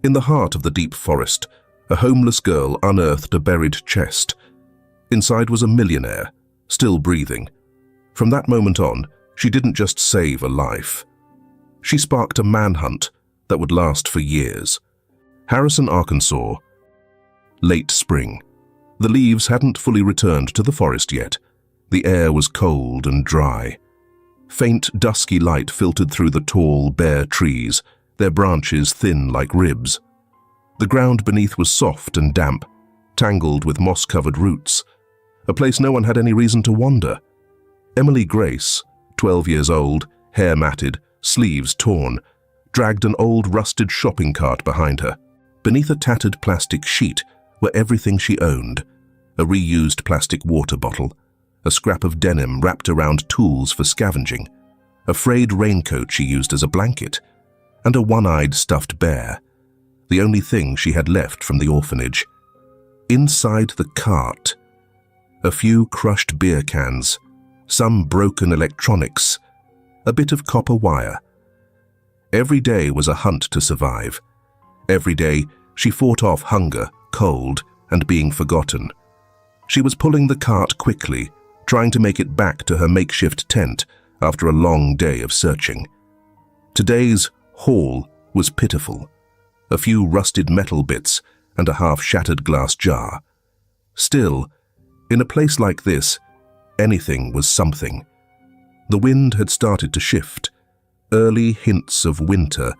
In the heart of the deep forest, a homeless girl unearthed a buried chest. Inside was a millionaire, still breathing. From that moment on, she didn't just save a life. She sparked a manhunt that would last for years. Harrison, Arkansas. Late spring. The leaves hadn't fully returned to the forest yet. The air was cold and dry. Faint, dusky light filtered through the tall, bare trees, their branches thin like ribs. The ground beneath was soft and damp, tangled with moss-covered roots, a place no one had any reason to wander. Emily Grace, 12 years old, hair matted, sleeves torn, dragged an old rusted shopping cart behind her. Beneath a tattered plastic sheet were everything she owned: a reused plastic water bottle, a scrap of denim wrapped around tools for scavenging, a frayed raincoat she used as a blanket, and a one-eyed stuffed bear, the only thing she had left from the orphanage. Inside the cart, a few crushed beer cans, some broken electronics, a bit of copper wire. Every day was a hunt to survive. Every day she fought off hunger, cold, and being forgotten. She was pulling the cart quickly, trying to make it back to her makeshift tent after a long day of searching. Today's haul was pitiful: a few rusted metal bits and a half-shattered glass jar. Still, in a place like this, anything was something. The wind had started to shift, early hints of winter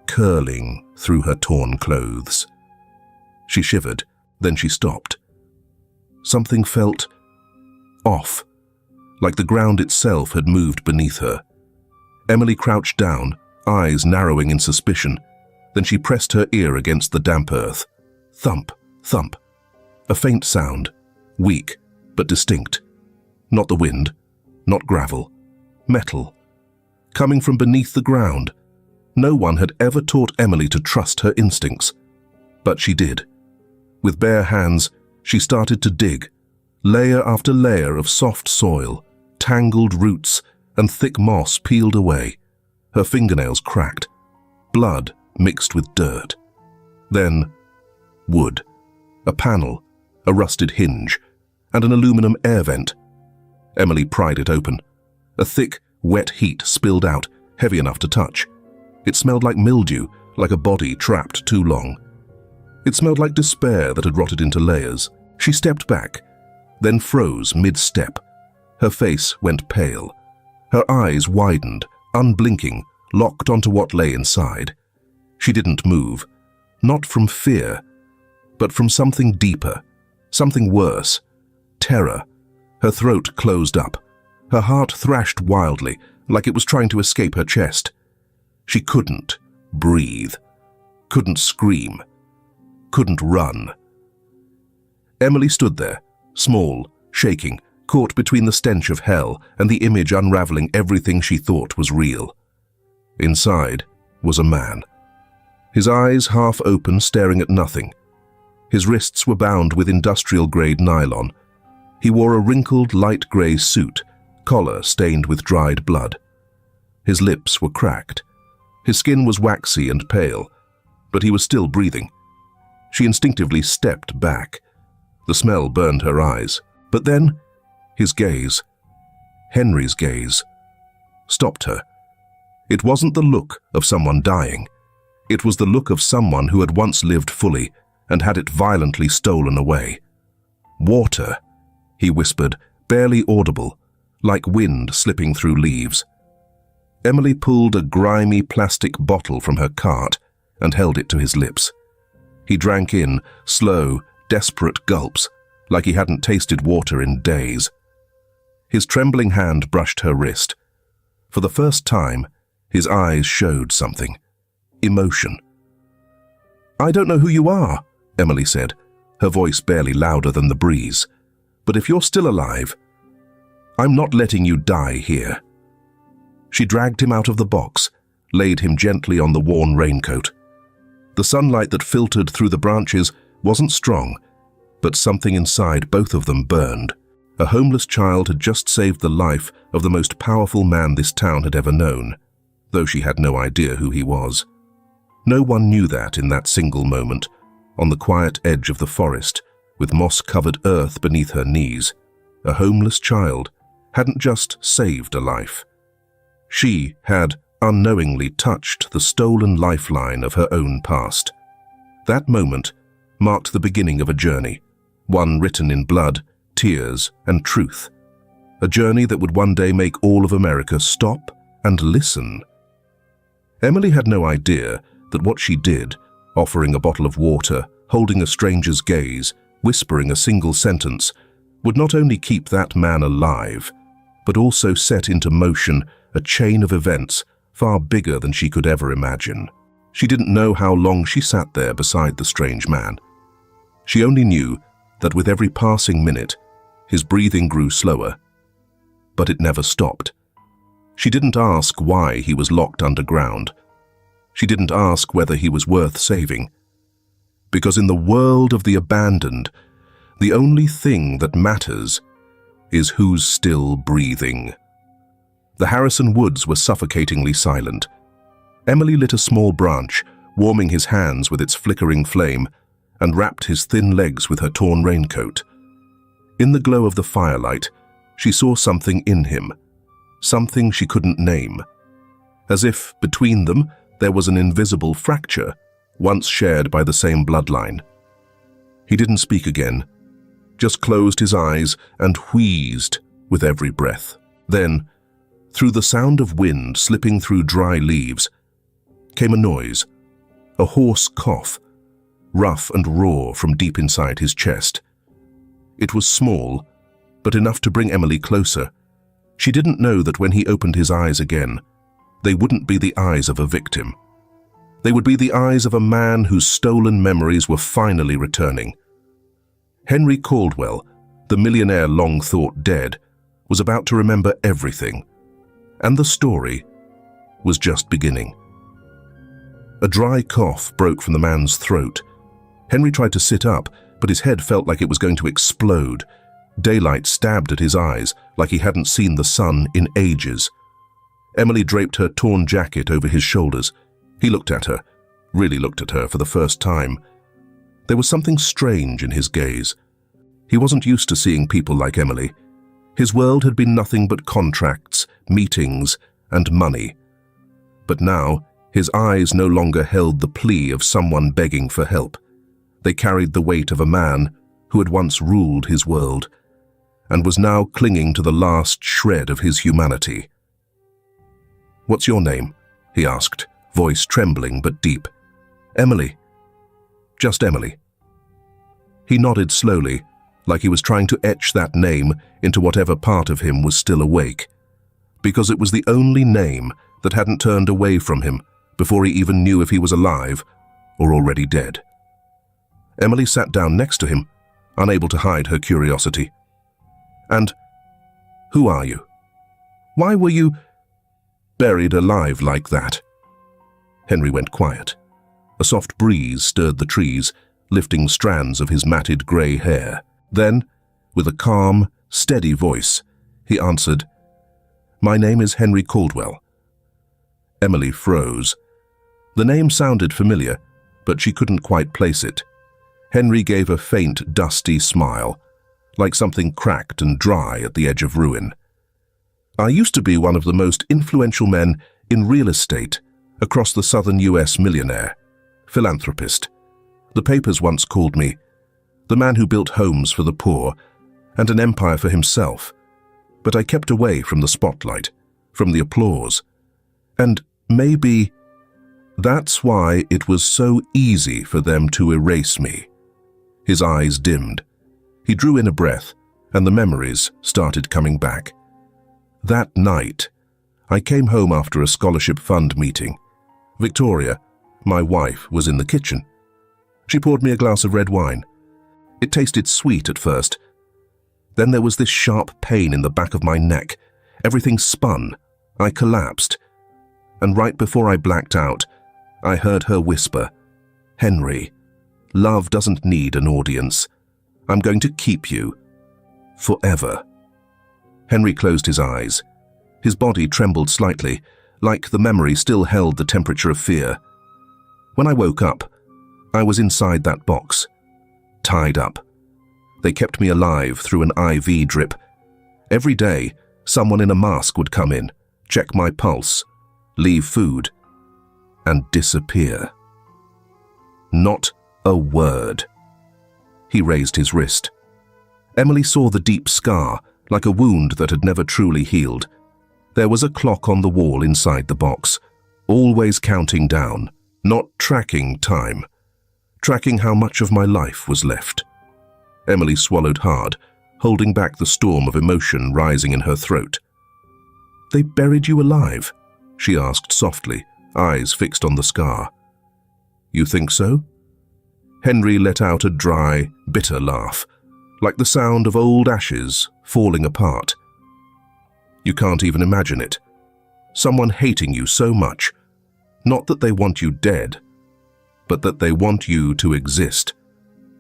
curling through her torn clothes. She shivered, then she stopped. Something felt off, like the ground itself had moved beneath her. Emily crouched down, eyes narrowing in suspicion. Then she pressed her ear against the damp earth. Thump, thump. A faint sound, weak but distinct. Not the wind, not gravel. Metal. Coming from beneath the ground. No one had ever taught Emily to trust her instincts. But she did. With bare hands, she started to dig. Layer after layer of soft soil, tangled roots, and thick moss peeled away. Her fingernails cracked. Blood mixed with dirt. Then, wood. A panel, a rusted hinge, and an aluminum air vent. Emily pried it open. A thick, wet heat spilled out, heavy enough to touch. It smelled like mildew, like a body trapped too long. It smelled like despair that had rotted into layers. She stepped back, then froze mid-step. Her face went pale. Her eyes widened, unblinking, locked onto what lay inside. She didn't move, not from fear, but from something deeper, something worse. Terror. Her throat closed up. Her heart thrashed wildly, like it was trying to escape her chest. She couldn't breathe, couldn't scream, couldn't run. Emily stood there, small, shaking, caught between the stench of hell and the image unraveling everything she thought was real. Inside was a man. His eyes half open, staring at nothing. His wrists were bound with industrial-grade nylon. He wore a wrinkled light grey suit, collar stained with dried blood. His lips were cracked. His skin was waxy and pale, but he was still breathing. She instinctively stepped back. The smell burned her eyes. But then, his gaze, Henry's gaze, stopped her. It wasn't the look of someone dying. It was the look of someone who had once lived fully and had it violently stolen away. "Water," he whispered, barely audible, like wind slipping through leaves. Emily pulled a grimy plastic bottle from her cart and held it to his lips. He drank in slow, desperate gulps, like he hadn't tasted water in days. His trembling hand brushed her wrist. For the first time, his eyes showed something. Emotion. "I don't know who you are," Emily said, her voice barely louder than the breeze. "But if you're still alive, I'm not letting you die here." She dragged him out of the box, laid him gently on the worn raincoat. The sunlight that filtered through the branches wasn't strong, but something inside both of them burned. A homeless child had just saved the life of the most powerful man this town had ever known, though she had no idea who he was. No one knew that in that single moment, on the quiet edge of the forest, with moss-covered earth beneath her knees, a homeless child hadn't just saved a life. She had unknowingly touched the stolen lifeline of her own past. That moment marked the beginning of a journey, one written in blood, tears, and truth. A journey that would one day make all of America stop and listen. Emily had no idea that what she did, offering a bottle of water, holding a stranger's gaze, whispering a single sentence, would not only keep that man alive, but also set into motion a chain of events far bigger than she could ever imagine. She didn't know how long she sat there beside the strange man. She only knew that with every passing minute, his breathing grew slower, but it never stopped. She didn't ask why he was locked underground. She didn't ask whether he was worth saving. Because in the world of the abandoned, the only thing that matters is who's still breathing. The Harrison woods were suffocatingly silent. Emily lit a small branch, warming his hands with its flickering flame, and wrapped his thin legs with her torn raincoat. In the glow of the firelight, she saw something in him, something she couldn't name. As if between them there was an invisible fracture, once shared by the same bloodline. He didn't speak again, just closed his eyes and wheezed with every breath. Then, through the sound of wind slipping through dry leaves, came a noise, a hoarse cough, rough and raw from deep inside his chest. It was small, but enough to bring Emily closer. She didn't know that when he opened his eyes again, they wouldn't be the eyes of a victim. They would be the eyes of a man whose stolen memories were finally returning. Henry Caldwell, the millionaire long thought dead, was about to remember everything, and the story was just beginning. A dry cough broke from the man's throat. Henry tried to sit up, but his head felt like it was going to explode. Daylight stabbed at his eyes like he hadn't seen the sun in ages. Emily draped her torn jacket over his shoulders. He looked at her, really looked at her for the first time. There was something strange in his gaze. He wasn't used to seeing people like Emily. His world had been nothing but contracts, meetings, and money. But now, his eyes no longer held the plea of someone begging for help. They carried the weight of a man who had once ruled his world, and was now clinging to the last shred of his humanity. "What's your name?" he asked, voice trembling but deep. "Emily. Just Emily." He nodded slowly, like he was trying to etch that name into whatever part of him was still awake, because it was the only name that hadn't turned away from him before he even knew if he was alive or already dead. Emily sat down next to him, unable to hide her curiosity. "And who are you? Why were you buried alive like that?" Henry went quiet. A soft breeze stirred the trees, lifting strands of his matted grey hair. Then, with a calm, steady voice, he answered, "My name is Henry Caldwell." Emily froze. The name sounded familiar, but she couldn't quite place it. Henry gave a faint, dusty smile, like something cracked and dry at the edge of ruin. "I used to be one of the most influential men in real estate across the southern US, millionaire, philanthropist. The papers once called me the man who built homes for the poor and an empire for himself. But I kept away from the spotlight, from the applause. And maybe that's why it was so easy for them to erase me." His eyes dimmed. He drew in a breath, and the memories started coming back. "That night, I came home after a scholarship fund meeting. Victoria, my wife, was in the kitchen. She poured me a glass of red wine. It tasted sweet at first. Then there was this sharp pain in the back of my neck. Everything spun. I collapsed. And right before I blacked out, I heard her whisper, 'Henry, love doesn't need an audience. I'm going to keep you. Forever.'" Henry closed his eyes. His body trembled slightly, like the memory still held the temperature of fear. When I woke up, I was inside that box, tied up. They kept me alive through an IV drip. Every day, someone in a mask would come in, check my pulse, leave food, and disappear. Not a word. He raised his wrist. Emily saw the deep scar, like a wound that had never truly healed. There was a clock on the wall inside the box, always counting down, not tracking time, tracking how much of my life was left. Emily swallowed hard, holding back the storm of emotion rising in her throat. "They buried you alive?" she asked softly, eyes fixed on the scar. "You think so?" Henry let out a dry, bitter laugh, like the sound of old ashes falling apart. "You can't even imagine it. Someone hating you so much, not that they want you dead, but that they want you to exist,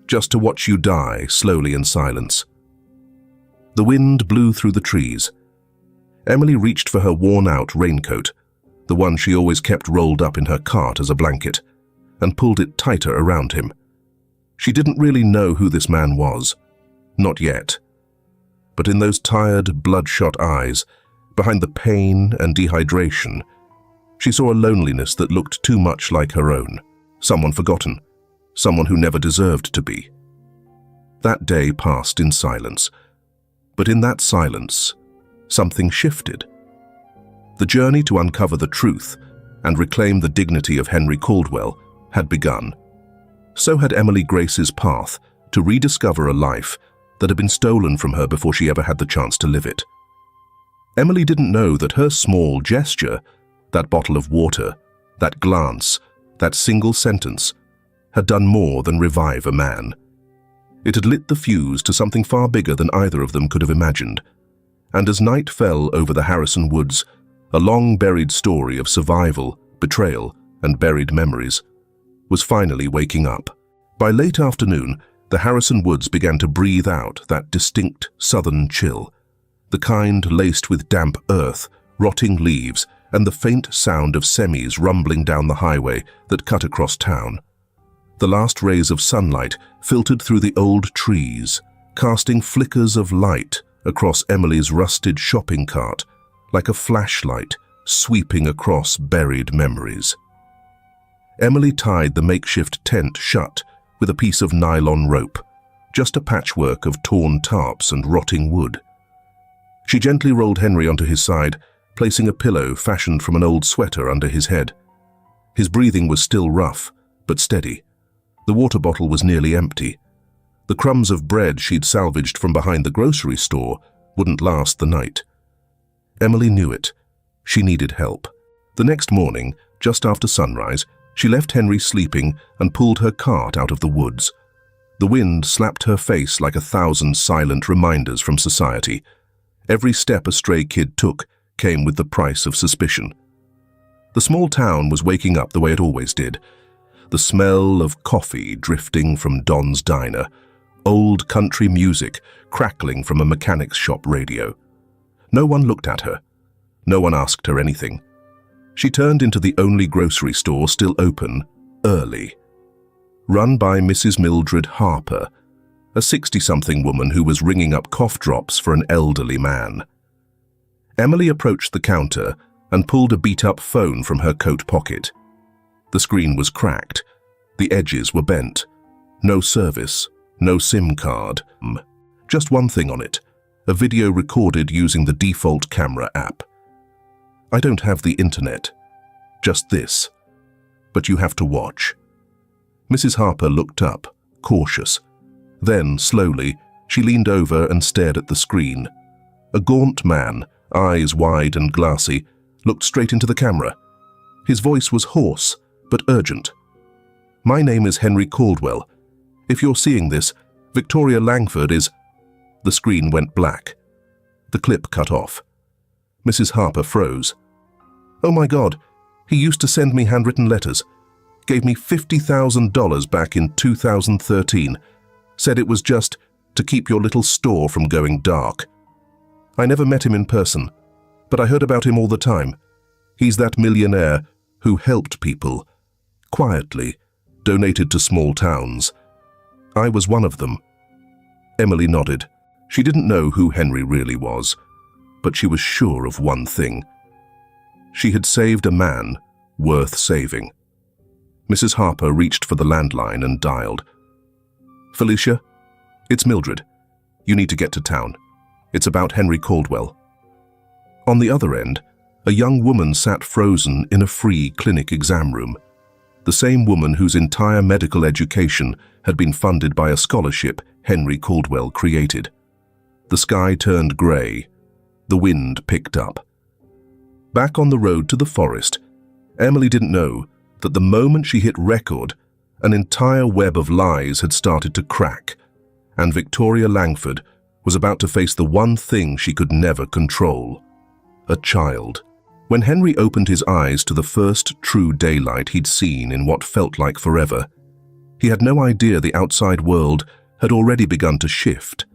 just to watch you die slowly in silence." The wind blew through the trees. Emily reached for her worn-out raincoat, the one she always kept rolled up in her cart as a blanket, and pulled it tighter around him. She didn't really know who this man was. Not yet. But in those tired, bloodshot eyes, behind the pain and dehydration, she saw a loneliness that looked too much like her own. Someone forgotten. Someone who never deserved to be. That day passed in silence. But in that silence, something shifted. The journey to uncover the truth and reclaim the dignity of Henry Caldwell had begun. So had Emily Grace's path to rediscover a life that had been stolen from her before she ever had the chance to live it. Emily didn't know that her small gesture, that bottle of water, that glance, that single sentence, had done more than revive a man. It had lit the fuse to something far bigger than either of them could have imagined. And as night fell over the Harrison woods, a long-buried story of survival, betrayal, and buried memories was finally waking up. By late afternoon, the Harrison woods began to breathe out that distinct southern chill, the kind laced with damp earth, rotting leaves, and the faint sound of semis rumbling down the highway that cut across town. The last rays of sunlight filtered through the old trees, casting flickers of light across Emily's rusted shopping cart, like a flashlight sweeping across buried memories. Emily tied the makeshift tent shut with a piece of nylon rope, just a patchwork of torn tarps and rotting wood. She gently rolled Henry onto his side, placing a pillow fashioned from an old sweater under his head. His breathing was still rough, but steady. The water bottle was nearly empty. The crumbs of bread she'd salvaged from behind the grocery store wouldn't last the night. Emily knew it. She needed help. The next morning, just after sunrise, she left Henry sleeping and pulled her cart out of the woods. The wind slapped her face like 1,000 silent reminders from society. Every step a stray kid took came with the price of suspicion. The small town was waking up the way it always did. The smell of coffee drifting from Don's diner, old country music crackling from a mechanic's shop radio. No one looked at her. No one asked her anything. She turned into the only grocery store still open, early. Run by Mrs. Mildred Harper, a 60-something woman who was ringing up cough drops for an elderly man. Emily approached the counter and pulled a beat-up phone from her coat pocket. The screen was cracked. The edges were bent. No service, no SIM card. Just one thing on it, a video recorded using the default camera app. "I don't have the internet. Just this. But you have to watch." Mrs. Harper looked up, cautious. Then, slowly, she leaned over and stared at the screen. A gaunt man, eyes wide and glassy, looked straight into the camera. His voice was hoarse, but urgent. "My name is Henry Caldwell. If you're seeing this, Victoria Langford is—" The screen went black. The clip cut off. Mrs. Harper froze. "Oh my God, he used to send me handwritten letters. Gave me $50,000 back in 2013. Said it was just to keep your little store from going dark. I never met him in person, but I heard about him all the time. He's that millionaire who helped people. quietly, donated to small towns. I was one of them. Emily nodded. She didn't know who Henry really was, but she was sure of one thing. She had saved a man worth saving. Mrs. Harper reached for the landline and dialed. "Felicia, it's Mildred. You need to get to town. It's about Henry Caldwell." On the other end, a young woman sat frozen in a free clinic exam room. The same woman whose entire medical education had been funded by a scholarship Henry Caldwell created. The sky turned grey. The wind picked up. Back on the road to the forest, Emily didn't know that the moment she hit record, an entire web of lies had started to crack, and Victoria Langford was about to face the one thing she could never control: a child. When Henry opened his eyes to the first true daylight he'd seen in what felt like forever, he had no idea the outside world had already begun to shift.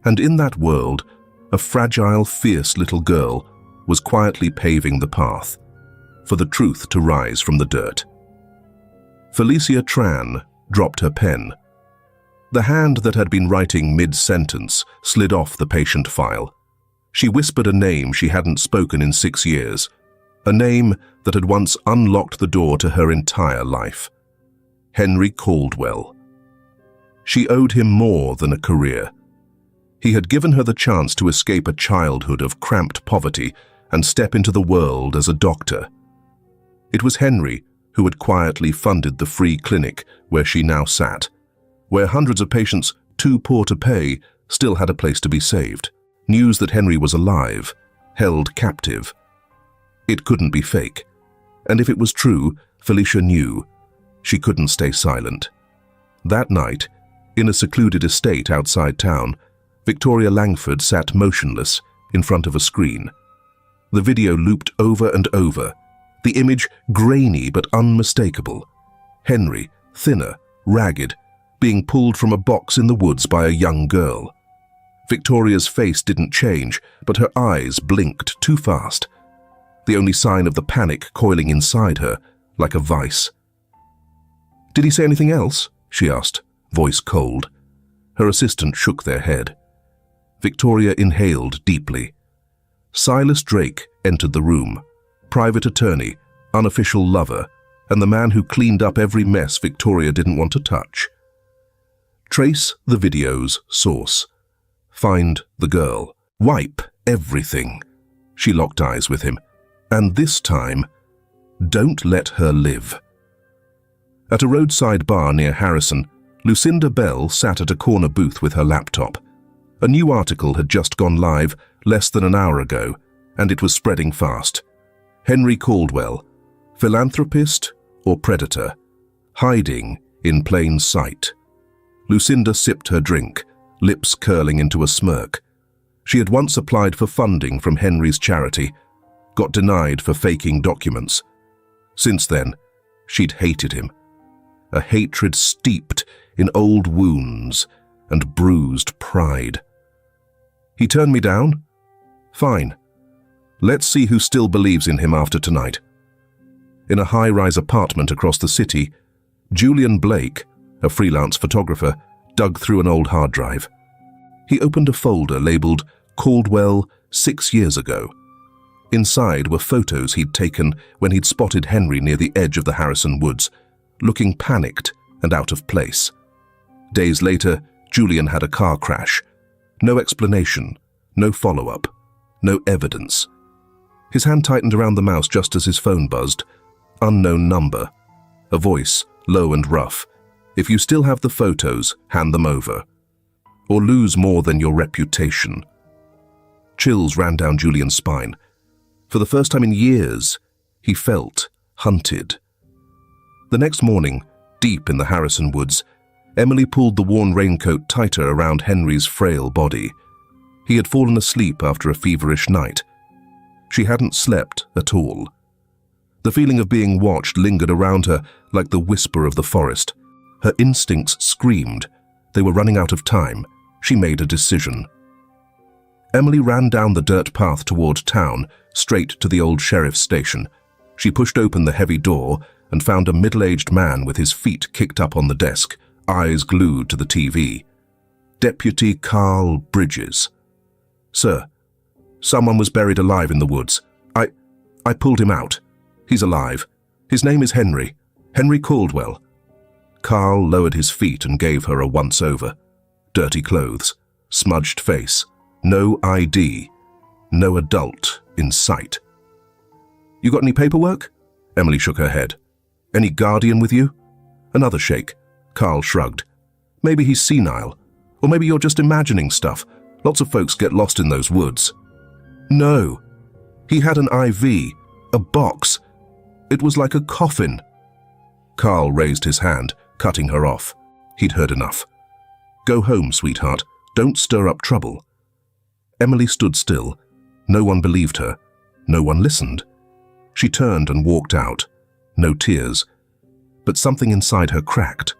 And in that world, a fragile, fierce little girl was quietly paving the path for the truth to rise from the dirt. Felicia Tran dropped her pen. The hand that had been writing mid-sentence slid off the patient file. She whispered a name she hadn't spoken in 6 years, a name that had once unlocked the door to her entire life: Henry Caldwell. She owed him more than a career. He had given her the chance to escape a childhood of cramped poverty and step into the world as a doctor. It was Henry who had quietly funded the free clinic where she now sat, where hundreds of patients too poor to pay still had a place to be saved. News that Henry was alive, held captive. It couldn't be fake. And if it was true, Felicia knew. She couldn't stay silent. That night, in a secluded estate outside town, Victoria Langford sat motionless in front of a screen. The video looped over and over, the image grainy but unmistakable. Henry, thinner, ragged, being pulled from a box in the woods by a young girl. Victoria's face didn't change, but her eyes blinked too fast, the only sign of the panic coiling inside her like a vice. "Did he say anything else?" she asked, voice cold. Her assistant shook their head. Victoria inhaled deeply. Silas Drake entered the room, private attorney, unofficial lover, and the man who cleaned up every mess Victoria didn't want to touch. Trace the video's source. Find the girl. Wipe everything. She locked eyes with him. And this time, don't let her live. At a roadside bar near Harrison, Lucinda Bell sat at a corner booth with her laptop. A new article had just gone live less than an hour ago, and it was spreading fast. Henry Caldwell, philanthropist or predator, hiding in plain sight. Lucinda sipped her drink, lips curling into a smirk. She had once applied for funding from Henry's charity, got denied for faking documents. Since then, she'd hated him. A hatred steeped in old wounds and bruised pride. He turned me down? Fine. Let's see who still believes in him after tonight. In a high-rise apartment across the city, Julian Blake, a freelance photographer, dug through an old hard drive. He opened a folder labeled Caldwell 6 years ago. Inside were photos he'd taken when he'd spotted Henry near the edge of the Harrison Woods, looking panicked and out of place. Days later, Julian had a car crash. No explanation, no follow-up, no evidence. His hand tightened around the mouse just as his phone buzzed. Unknown number. A voice, low and rough. If you still have the photos, hand them over. Or lose more than your reputation. Chills ran down Julian's spine. For the first time in years, he felt hunted. The next morning, deep in the Harrison Woods, Emily pulled the worn raincoat tighter around Henry's frail body. He had fallen asleep after a feverish night. She hadn't slept at all. The feeling of being watched lingered around her like the whisper of the forest. Her instincts screamed. They were running out of time. She made a decision. Emily ran down the dirt path toward town, straight to the old sheriff's station. She pushed open the heavy door and found a middle-aged man with his feet kicked up on the desk, eyes glued to the TV. Deputy Carl Bridges. "Sir, someone was buried alive in the woods. I pulled him out. He's alive. His name is Henry. Henry Caldwell." Carl lowered his feet and gave her a once-over. Dirty clothes, smudged face, no ID, no adult in sight. "You got any paperwork?" Emily shook her head. "Any guardian with you?" Another shake. Carl shrugged. "Maybe he's senile. Or maybe you're just imagining stuff. Lots of folks get lost in those woods." "No. He had an IV, a box. It was like a coffin." Carl raised his hand, cutting her off. He'd heard enough. "Go home, sweetheart. Don't stir up trouble." Emily stood still. No one believed her. No one listened. She turned and walked out. No tears. But something inside her cracked.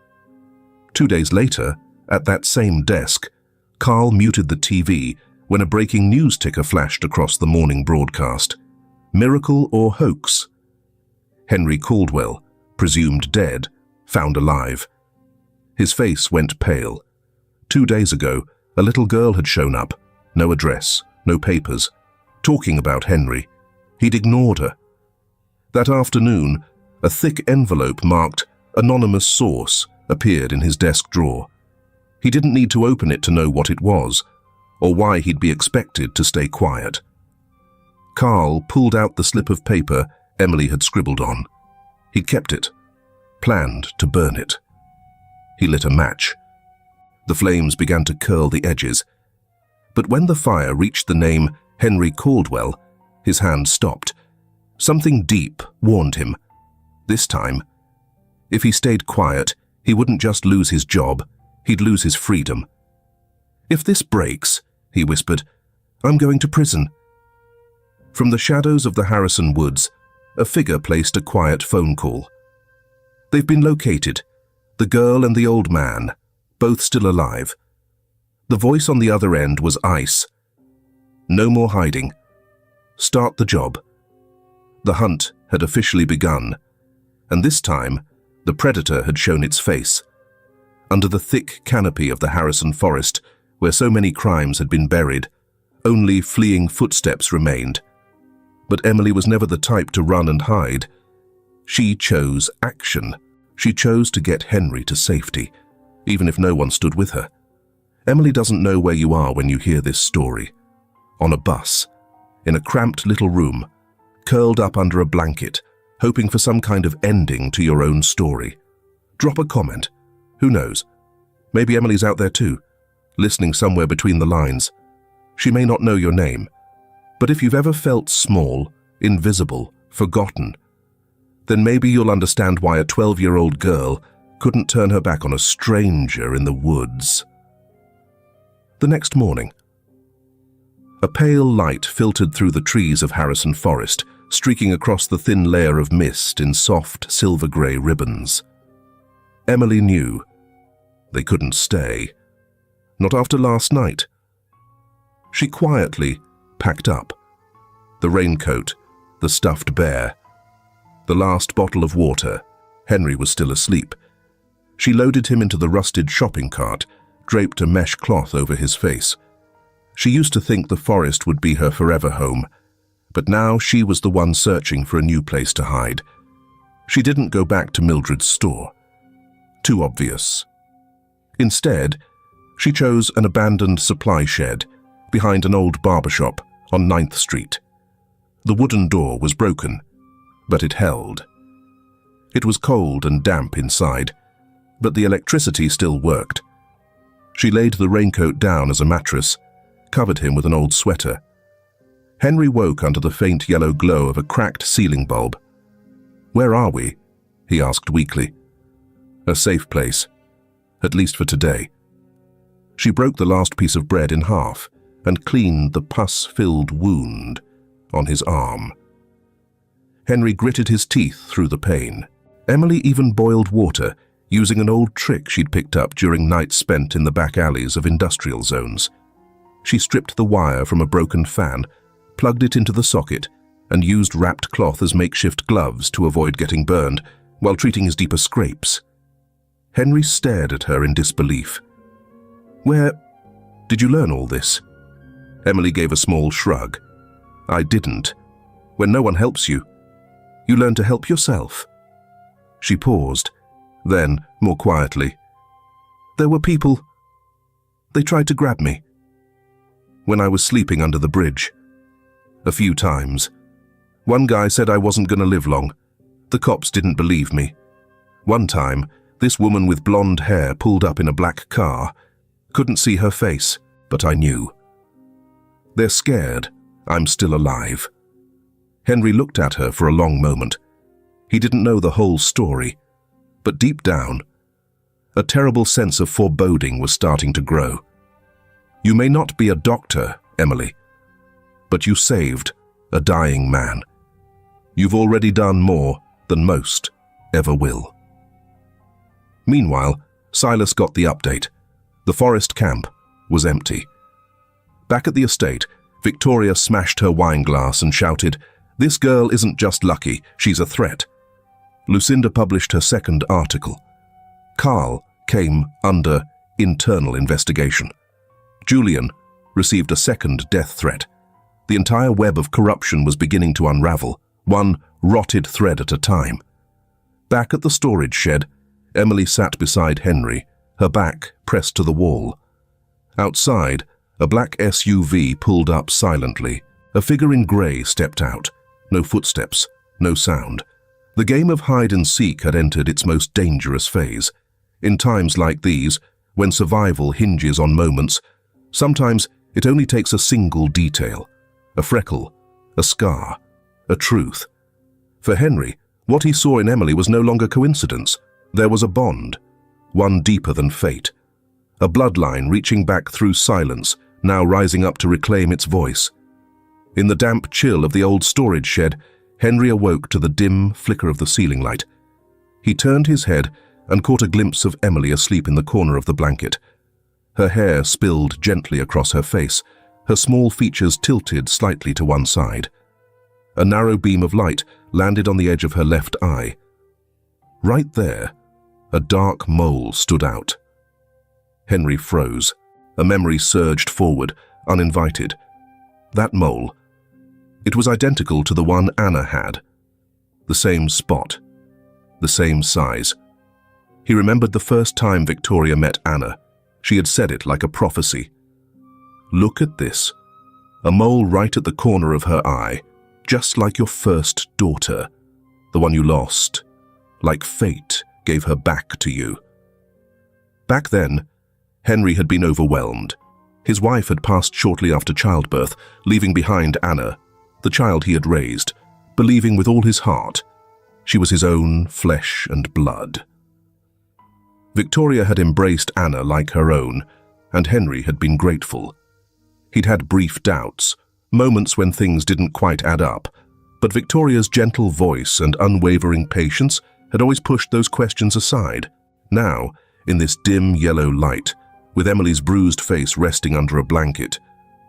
2 days later, at that same desk, Carl muted the TV when a breaking news ticker flashed across the morning broadcast. Miracle or hoax? Henry Caldwell, presumed dead, found alive. His face went pale. 2 days ago, a little girl had shown up, no address, no papers, talking about Henry. He'd ignored her. That afternoon, a thick envelope marked "Anonymous Source" appeared in his desk drawer. He didn't need to open it to know what it was, or why he'd be expected to stay quiet. Carl pulled out the slip of paper Emily had scribbled on. He'd kept it, planned to burn it. He lit a match. The flames began to curl the edges. But when the fire reached the name Henry Caldwell, his hand stopped. Something deep warned him. This time, if he stayed quiet, he wouldn't just lose his job, he'd lose his freedom. "If this breaks," he whispered, "I'm going to prison." From the shadows of the Harrison woods, a figure placed a quiet phone call. "They've been located. The girl and the old man, both still alive." The voice on the other end was ice. "No more hiding. Start the job." The hunt had officially begun, and this time, the predator had shown its face. Under the thick canopy of the Harrison forest, where so many crimes had been buried, only fleeing footsteps remained. But Emily was never the type to run and hide. She chose action. She chose to get Henry to safety, even if no one stood with her. Emily doesn't know where you are when you hear this story. On a bus, in a cramped little room, curled up under a blanket, hoping for some kind of ending to your own story. Drop a comment. Who knows? Maybe Emily's out there too, listening somewhere between the lines. She may not know your name, but if you've ever felt small, invisible, forgotten, then maybe you'll understand why a 12-year-old girl couldn't turn her back on a stranger in the woods. The next morning, a pale light filtered through the trees of Harrison Forest, streaking across the thin layer of mist in soft, silver-grey ribbons. Emily knew they couldn't stay. Not after last night. She quietly packed up. The raincoat, the stuffed bear, the last bottle of water. Henry was still asleep. She loaded him into the rusted shopping cart, draped a mesh cloth over his face. She used to think the forest would be her forever home, but now she was the one searching for a new place to hide. She didn't go back to Mildred's store. Too obvious. Instead, she chose an abandoned supply shed behind an old barbershop on 9th Street. The wooden door was broken, but it held. It was cold and damp inside, but the electricity still worked. She laid the raincoat down as a mattress, covered him with an old sweater. Henry woke under the faint yellow glow of a cracked ceiling bulb. "Where are we?" he asked weakly. "A safe place, at least for today." She broke the last piece of bread in half and cleaned the pus-filled wound on his arm. Henry gritted his teeth through the pain. Emily even boiled water, using an old trick she'd picked up during nights spent in the back alleys of industrial zones. She stripped the wire from a broken fan, plugged it into the socket, and used wrapped cloth as makeshift gloves to avoid getting burned while treating his deeper scrapes. Henry stared at her in disbelief. "Where did you learn all this?" Emily gave a small shrug. "I didn't. When no one helps you, you learn to help yourself." She paused. Then, more quietly, "There were people. They tried to grab me. When I was sleeping under the bridge. A few times. One guy said I wasn't going to live long. The cops didn't believe me. One time, this woman with blonde hair pulled up in a black car. Couldn't see her face, but I knew. They're scared I'm still alive." Henry looked at her for a long moment. He didn't know the whole story, but deep down, a terrible sense of foreboding was starting to grow. "You may not be a doctor, Emily, but you saved a dying man. You've already done more than most ever will." Meanwhile, Silas got the update. The forest camp was empty. Back at the estate, Victoria smashed her wine glass and shouted, "This girl isn't just lucky, she's a threat." Lucinda published her second article. Carl came under internal investigation. Julian received a second death threat. The entire web of corruption was beginning to unravel, one rotted thread at a time. Back at the storage shed, Emily sat beside Henry, her back pressed to the wall. Outside, a black SUV pulled up silently. A figure in grey stepped out. No footsteps, no sound. The game of hide-and-seek had entered its most dangerous phase. In times like these, when survival hinges on moments, sometimes it only takes a single detail, a freckle, a scar, a truth. For Henry, what he saw in Emily was no longer coincidence. There was a bond, one deeper than fate. A bloodline reaching back through silence, now rising up to reclaim its voice. In the damp chill of the old storage shed, Henry awoke to the dim flicker of the ceiling light. He turned his head and caught a glimpse of Emily asleep in the corner of the blanket. Her hair spilled gently across her face, her small features tilted slightly to one side. A narrow beam of light landed on the edge of her left eye. Right there, a dark mole stood out. Henry froze. A memory surged forward, uninvited. That mole. It was identical to the one Anna had. The same spot. The same size. He remembered the first time Victoria met Anna. She had said it like a prophecy. "Look at this. A mole right at the corner of her eye, just like your first daughter, the one you lost, like fate gave her back to you." Back then, Henry had been overwhelmed. His wife had passed shortly after childbirth, leaving behind Anna, the child he had raised, believing with all his heart she was his own flesh and blood. Victoria had embraced Anna like her own, and Henry had been grateful. He'd had brief doubts, moments when things didn't quite add up, but Victoria's gentle voice and unwavering patience had always pushed those questions aside. Now, in this dim yellow light, with Emily's bruised face resting under a blanket,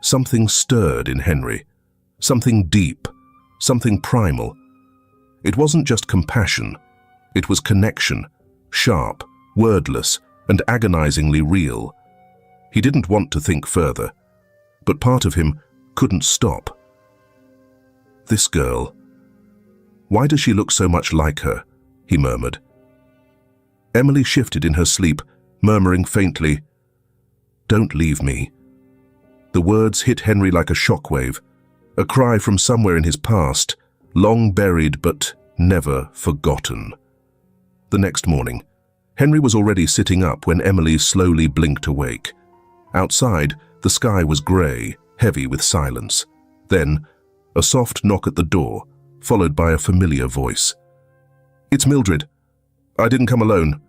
something stirred in Henry. Something deep, something primal. It wasn't just compassion, it was connection, sharp, wordless, and agonizingly real. He didn't want to think further, but part of him couldn't stop. This girl. Why does she look so much like her? He murmured. Emily shifted in her sleep, murmuring faintly, "Don't leave me." The words hit Henry like a shockwave, a cry from somewhere in his past, long buried but never forgotten. The next morning, Henry was already sitting up when Emily slowly blinked awake. Outside, the sky was grey, heavy with silence. Then, a soft knock at the door, followed by a familiar voice. "It's Mildred. I didn't come alone."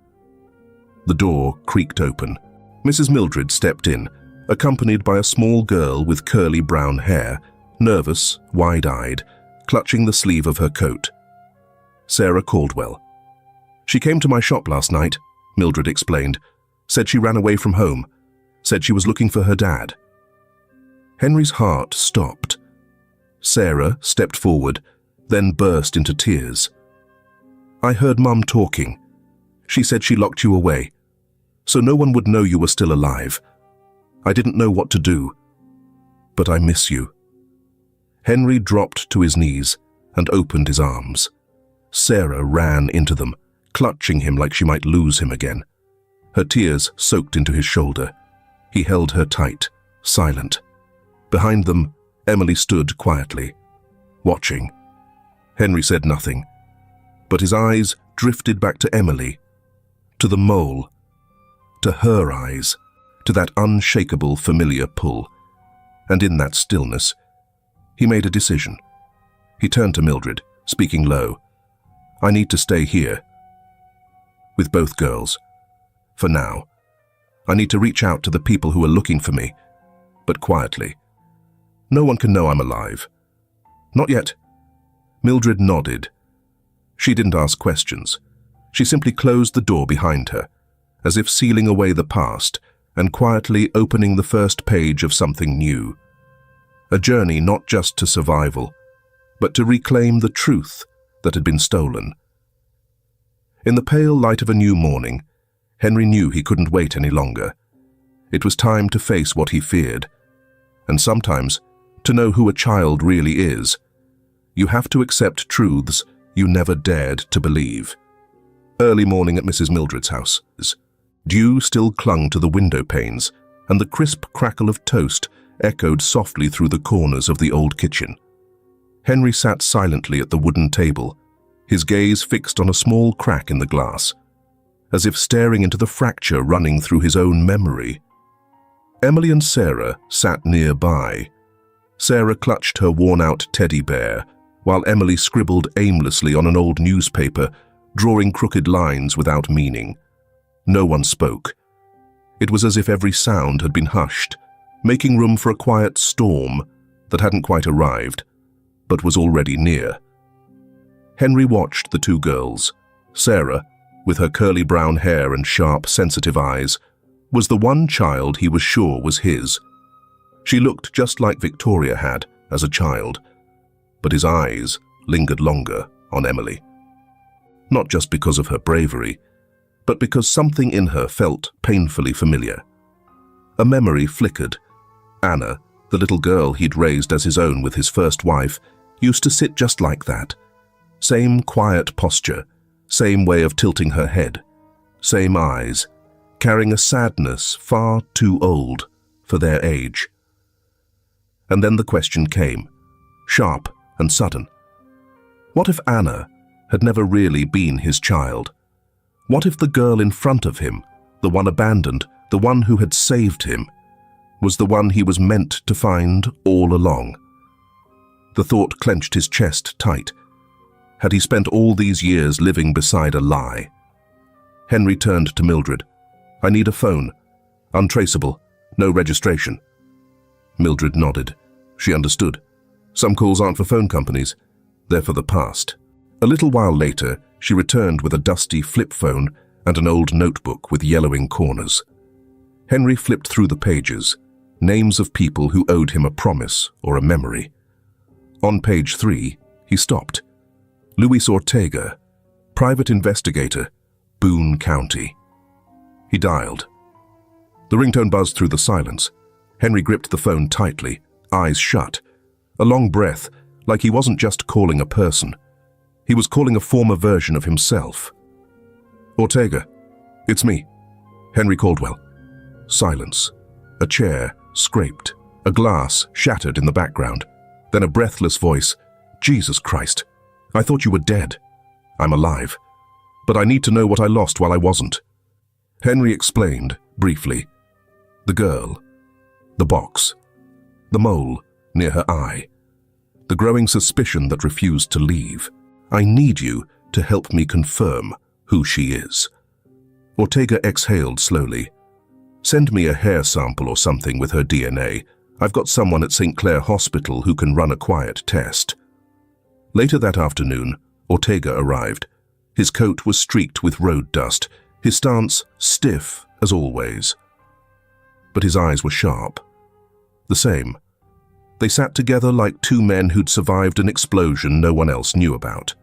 The door creaked open. Mrs. Mildred stepped in, accompanied by a small girl with curly brown hair, nervous, wide-eyed, clutching the sleeve of her coat. "Sarah Caldwell. She came to my shop last night," Mildred explained. "Said she ran away from home. Said she was looking for her dad." Henry's heart stopped. Sarah stepped forward, then burst into tears. "I heard Mum talking. She said she locked you away, so no one would know you were still alive. I didn't know what to do, but I miss you." Henry dropped to his knees and opened his arms. Sarah ran into them, clutching him like she might lose him again. Her tears soaked into his shoulder. He held her tight, silent. Behind them, Emily stood quietly, watching. Henry said nothing, but his eyes drifted back to Emily, to the mole, to her eyes, to that unshakable familiar pull. And in that stillness, he made a decision. He turned to Mildred, speaking low. "I need to stay here with both girls. For now. I need to reach out to the people who are looking for me, but quietly. No one can know I'm alive." "Not yet." Mildred nodded. She didn't ask questions. She simply closed the door behind her, as if sealing away the past and quietly opening the first page of something new. A journey not just to survival, but to reclaim the truth that had been stolen. In the pale light of a new morning, Henry knew he couldn't wait any longer. It was time to face what he feared. And sometimes, to know who a child really is, you have to accept truths you never dared to believe. Early morning at Mrs. Mildred's house. Dew still clung to the window panes, and the crisp crackle of toast echoed softly through the corners of the old kitchen. Henry sat silently at the wooden table, his gaze fixed on a small crack in the glass, as if staring into the fracture running through his own memory. Emily and Sarah sat nearby. Sarah clutched her worn-out teddy bear, while Emily scribbled aimlessly on an old newspaper, drawing crooked lines without meaning. No one spoke. It was as if every sound had been hushed, making room for a quiet storm that hadn't quite arrived, but was already near. Henry watched the two girls. Sarah, with her curly brown hair and sharp, sensitive eyes, was the one child he was sure was his. She looked just like Victoria had as a child, but his eyes lingered longer on Emily. Not just because of her bravery, but because something in her felt painfully familiar. A memory flickered. Anna, the little girl he'd raised as his own with his first wife, used to sit just like that. Same quiet posture, same way of tilting her head, same eyes, carrying a sadness far too old for their age. And then the question came, sharp and sudden. What if Anna had never really been his child? What if the girl in front of him, the one abandoned, the one who had saved him, was the one he was meant to find all along? The thought clenched his chest tight. Had he spent all these years living beside a lie? Henry turned to Mildred. "I need a phone. Untraceable. No registration." Mildred nodded. She understood. Some calls aren't for phone companies. They're for the past. A little while later, she returned with a dusty flip phone and an old notebook with yellowing corners. Henry flipped through the pages, names of people who owed him a promise or a memory. On page 3, he stopped. Luis Ortega, private investigator, Boone County. He dialed. The ringtone buzzed through the silence. Henry gripped the phone tightly, eyes shut. A long breath, like he wasn't just calling a person. He was calling a former version of himself. "Ortega, it's me, Henry Caldwell." Silence. A chair scraped. A glass shattered in the background. Then a breathless voice. "Jesus Christ. I thought you were dead. I'm alive. But I need to know what I lost while I wasn't." Henry explained, briefly. The girl. The box. The mole near her eye. The growing suspicion that refused to leave. "I need you to help me confirm who she is." Ortega exhaled slowly. "Send me a hair sample or something with her DNA. I've got someone at St. Clair Hospital who can run a quiet test." Later that afternoon, Ortega arrived. His coat was streaked with road dust, his stance stiff as always. But his eyes were sharp. The same. They sat together like two men who'd survived an explosion no one else knew about.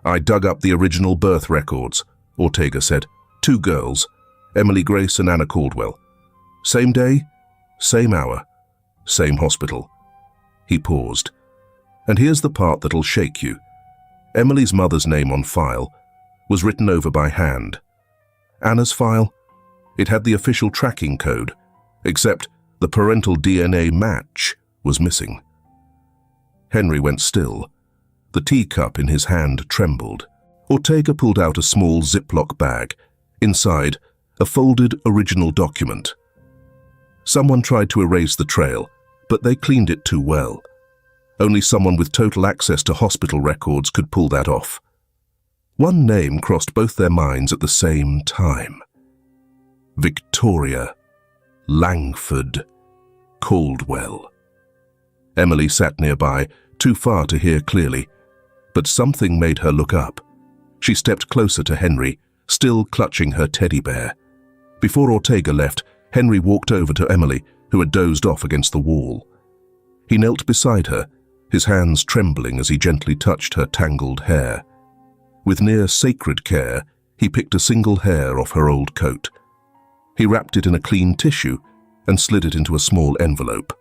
"I dug up the original birth records," Ortega said. "Two girls, Emily Grace and Anna Caldwell. Same day, same hour, same hospital." He paused. "And here's the part that'll shake you. Emily's mother's name on file was written over by hand. Anna's file, it had the official tracking code, except the parental DNA match was missing." Henry went still. The teacup in his hand trembled. Ortega pulled out a small Ziploc bag. Inside, a folded original document. Someone tried to erase the trail, but they cleaned it too well. Only someone with total access to hospital records could pull that off. One name crossed both their minds at the same time. Victoria Langford Caldwell. Emily sat nearby, too far to hear clearly, but something made her look up. She stepped closer to Henry, still clutching her teddy bear. Before Ortega left, Henry walked over to Emily, who had dozed off against the wall. He knelt beside her, his hands trembling as he gently touched her tangled hair. With near sacred care, he picked a single hair off her old coat. He wrapped it in a clean tissue and slid it into a small envelope.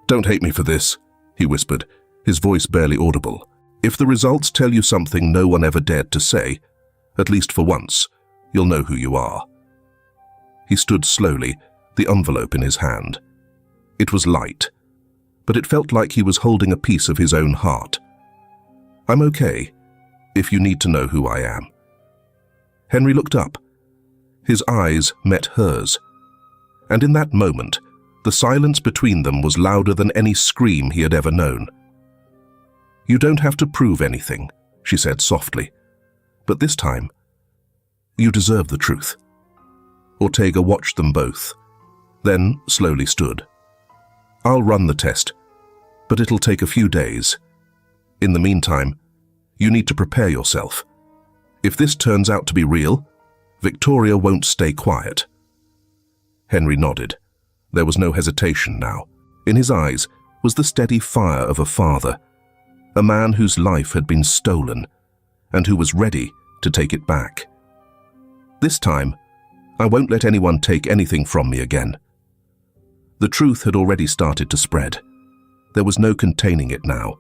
"Don't hate me for this," he whispered, his voice barely audible. "If the results tell you something no one ever dared to say, at least for once, you'll know who you are." He stood slowly, the envelope in his hand. It was light, but it felt like he was holding a piece of his own heart. "I'm okay, if you need to know who I am." Henry looked up. His eyes met hers. And in that moment, the silence between them was louder than any scream he had ever known. "You don't have to prove anything," she said softly. "But this time, you deserve the truth." Ortega watched them both, then slowly stood. "I'll run the test, but it'll take a few days. In the meantime, you need to prepare yourself. If this turns out to be real, Victoria won't stay quiet." Henry nodded. There was no hesitation now. In his eyes was the steady fire of a father, a man whose life had been stolen, and who was ready to take it back. "This time, I won't let anyone take anything from me again." The truth had already started to spread. There was no containing it now.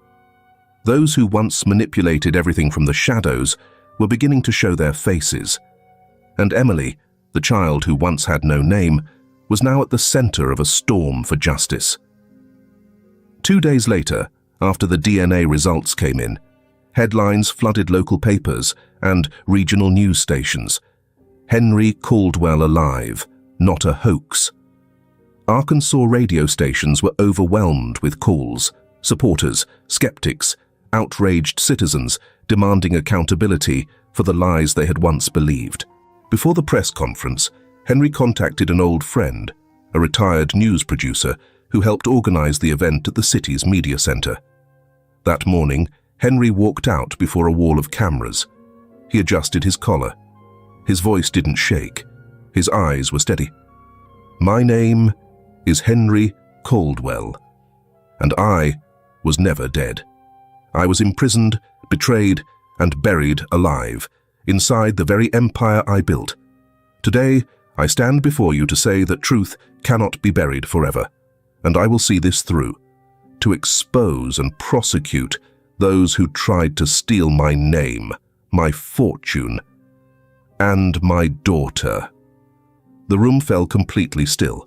Those who once manipulated everything from the shadows were beginning to show their faces. And Emily, the child who once had no name, was now at the center of a storm for justice. 2 days later, after the DNA results came in, headlines flooded local papers and regional news stations. "Henry Caldwell alive, not a hoax." Arkansas radio stations were overwhelmed with calls, supporters, skeptics, outraged citizens demanding accountability for the lies they had once believed. Before the press conference, Henry contacted an old friend, a retired news producer who helped organize the event at the city's media center. That morning, Henry walked out before a wall of cameras. He adjusted his collar. His voice didn't shake. His eyes were steady. "My name is Henry Caldwell, and I was never dead. I was imprisoned, betrayed, and buried alive inside the very empire I built. Today, I stand before you to say that truth cannot be buried forever, and I will see this through, to expose and prosecute those who tried to steal my name, my fortune, and my daughter." The room fell completely still.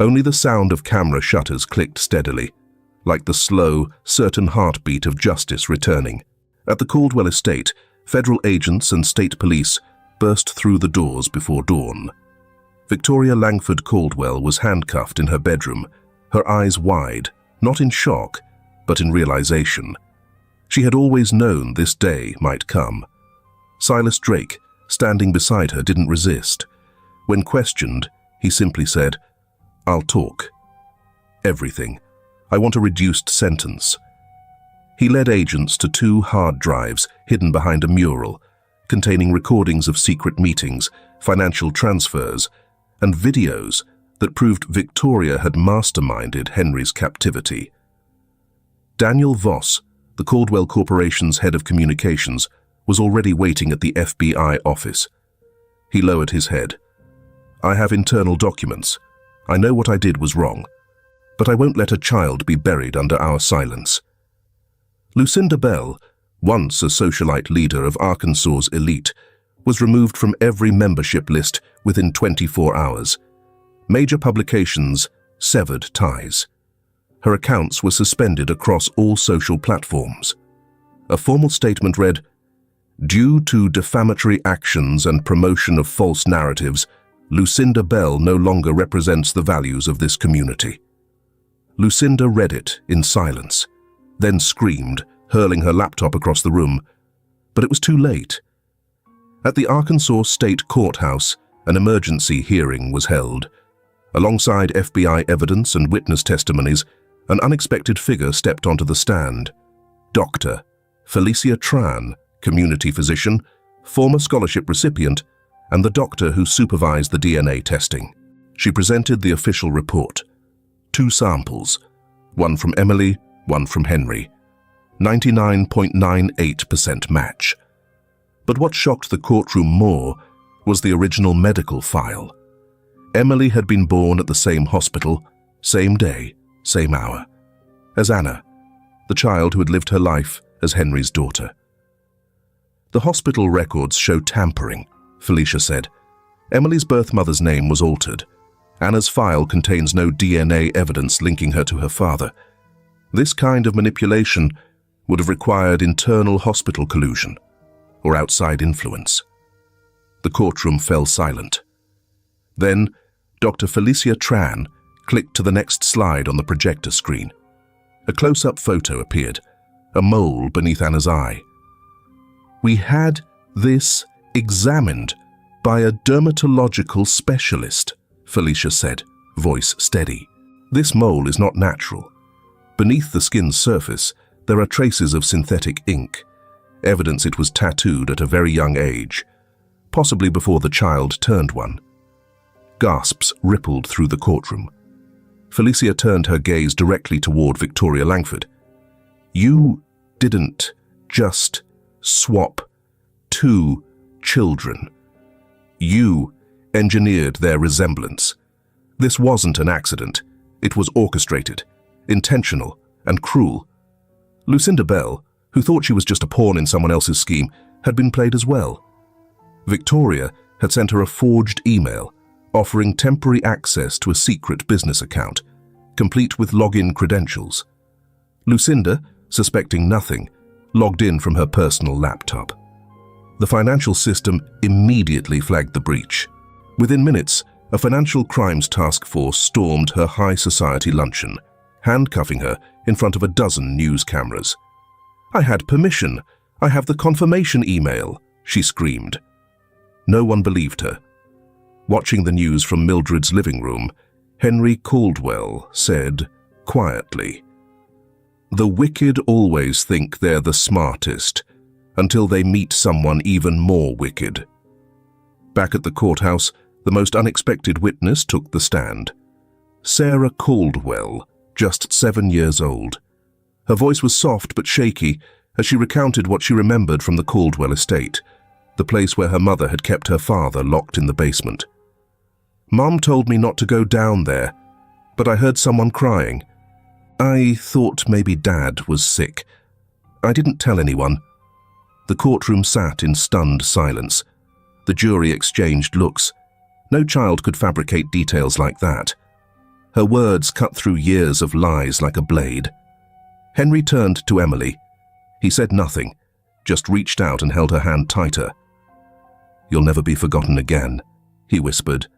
Only the sound of camera shutters clicked steadily, like the slow, certain heartbeat of justice returning. At the Caldwell estate, federal agents and state police burst through the doors before dawn. Victoria Langford Caldwell was handcuffed in her bedroom, her eyes wide, not in shock, but in realization. She had always known this day might come. Silas Drake, standing beside her, didn't resist. When questioned, he simply said, "I'll talk. Everything. I want a reduced sentence." He led agents to 2 hard drives hidden behind a mural, containing recordings of secret meetings, financial transfers, and videos that proved Victoria had masterminded Henry's captivity. Daniel Voss, the Caldwell Corporation's head of communications, was already waiting at the FBI office. He lowered his head. "I have internal documents. I know what I did was wrong, but I won't let a child be buried under our silence." Lucinda Bell, once a socialite leader of Arkansas's elite, was removed from every membership list within 24 hours. Major publications severed ties. Her accounts were suspended across all social platforms. A formal statement read, "Due to defamatory actions and promotion of false narratives, Lucinda Bell no longer represents the values of this community." Lucinda read it in silence, then screamed, hurling her laptop across the room. But it was too late. At the Arkansas State Courthouse, an emergency hearing was held. Alongside FBI evidence and witness testimonies, an unexpected figure stepped onto the stand. Dr. Felicia Tran, community physician, former scholarship recipient, and the doctor who supervised the DNA testing. She presented the official report. 2 samples, one from Emily, one from Henry. 99.98% match. But what shocked the courtroom more was the original medical file. Emily had been born at the same hospital, same day, same hour, as Anna, the child who had lived her life as Henry's daughter. "The hospital records show tampering," Felicia said. "Emily's birth mother's name was altered. Anna's file contains no DNA evidence linking her to her father. This kind of manipulation would have required internal hospital collusion or outside influence." The courtroom fell silent. Then, Dr. Felicia Tran clicked to the next slide on the projector screen. A close-up photo appeared, a mole beneath Anna's eye. "We had this examined by a dermatological specialist," Felicia said, voice steady. "This mole is not natural. Beneath the skin's surface, there are traces of synthetic ink, evidence it was tattooed at a very young age, possibly before the child turned 1. Gasps rippled through the courtroom. Felicia turned her gaze directly toward Victoria Langford. "You didn't just swap 2 children. You engineered their resemblance. This wasn't an accident. It was orchestrated, intentional, and cruel." Lucinda Bell, who thought she was just a pawn in someone else's scheme, had been played as well. Victoria had sent her a forged email offering temporary access to a secret business account, complete with login credentials. Lucinda, suspecting nothing, logged in from her personal laptop. The financial system immediately flagged the breach. Within minutes, a financial crimes task force stormed her high society luncheon, handcuffing her in front of a dozen news cameras. "I had permission. I have the confirmation email," she screamed. No one believed her. Watching the news from Mildred's living room, Henry Caldwell said quietly, "The wicked always think they're the smartest until they meet someone even more wicked." Back at the courthouse, the most unexpected witness took the stand. Sarah Caldwell, just 7 years old. Her voice was soft but shaky as she recounted what she remembered from the Caldwell estate, the place where her mother had kept her father locked in the basement. "Mom told me not to go down there, but I heard someone crying. I thought maybe Dad was sick. I didn't tell anyone." The courtroom sat in stunned silence. The jury exchanged looks. No child could fabricate details like that. Her words cut through years of lies like a blade. Henry turned to Emily. He said nothing, just reached out and held her hand tighter. "You'll never be forgotten again," he whispered.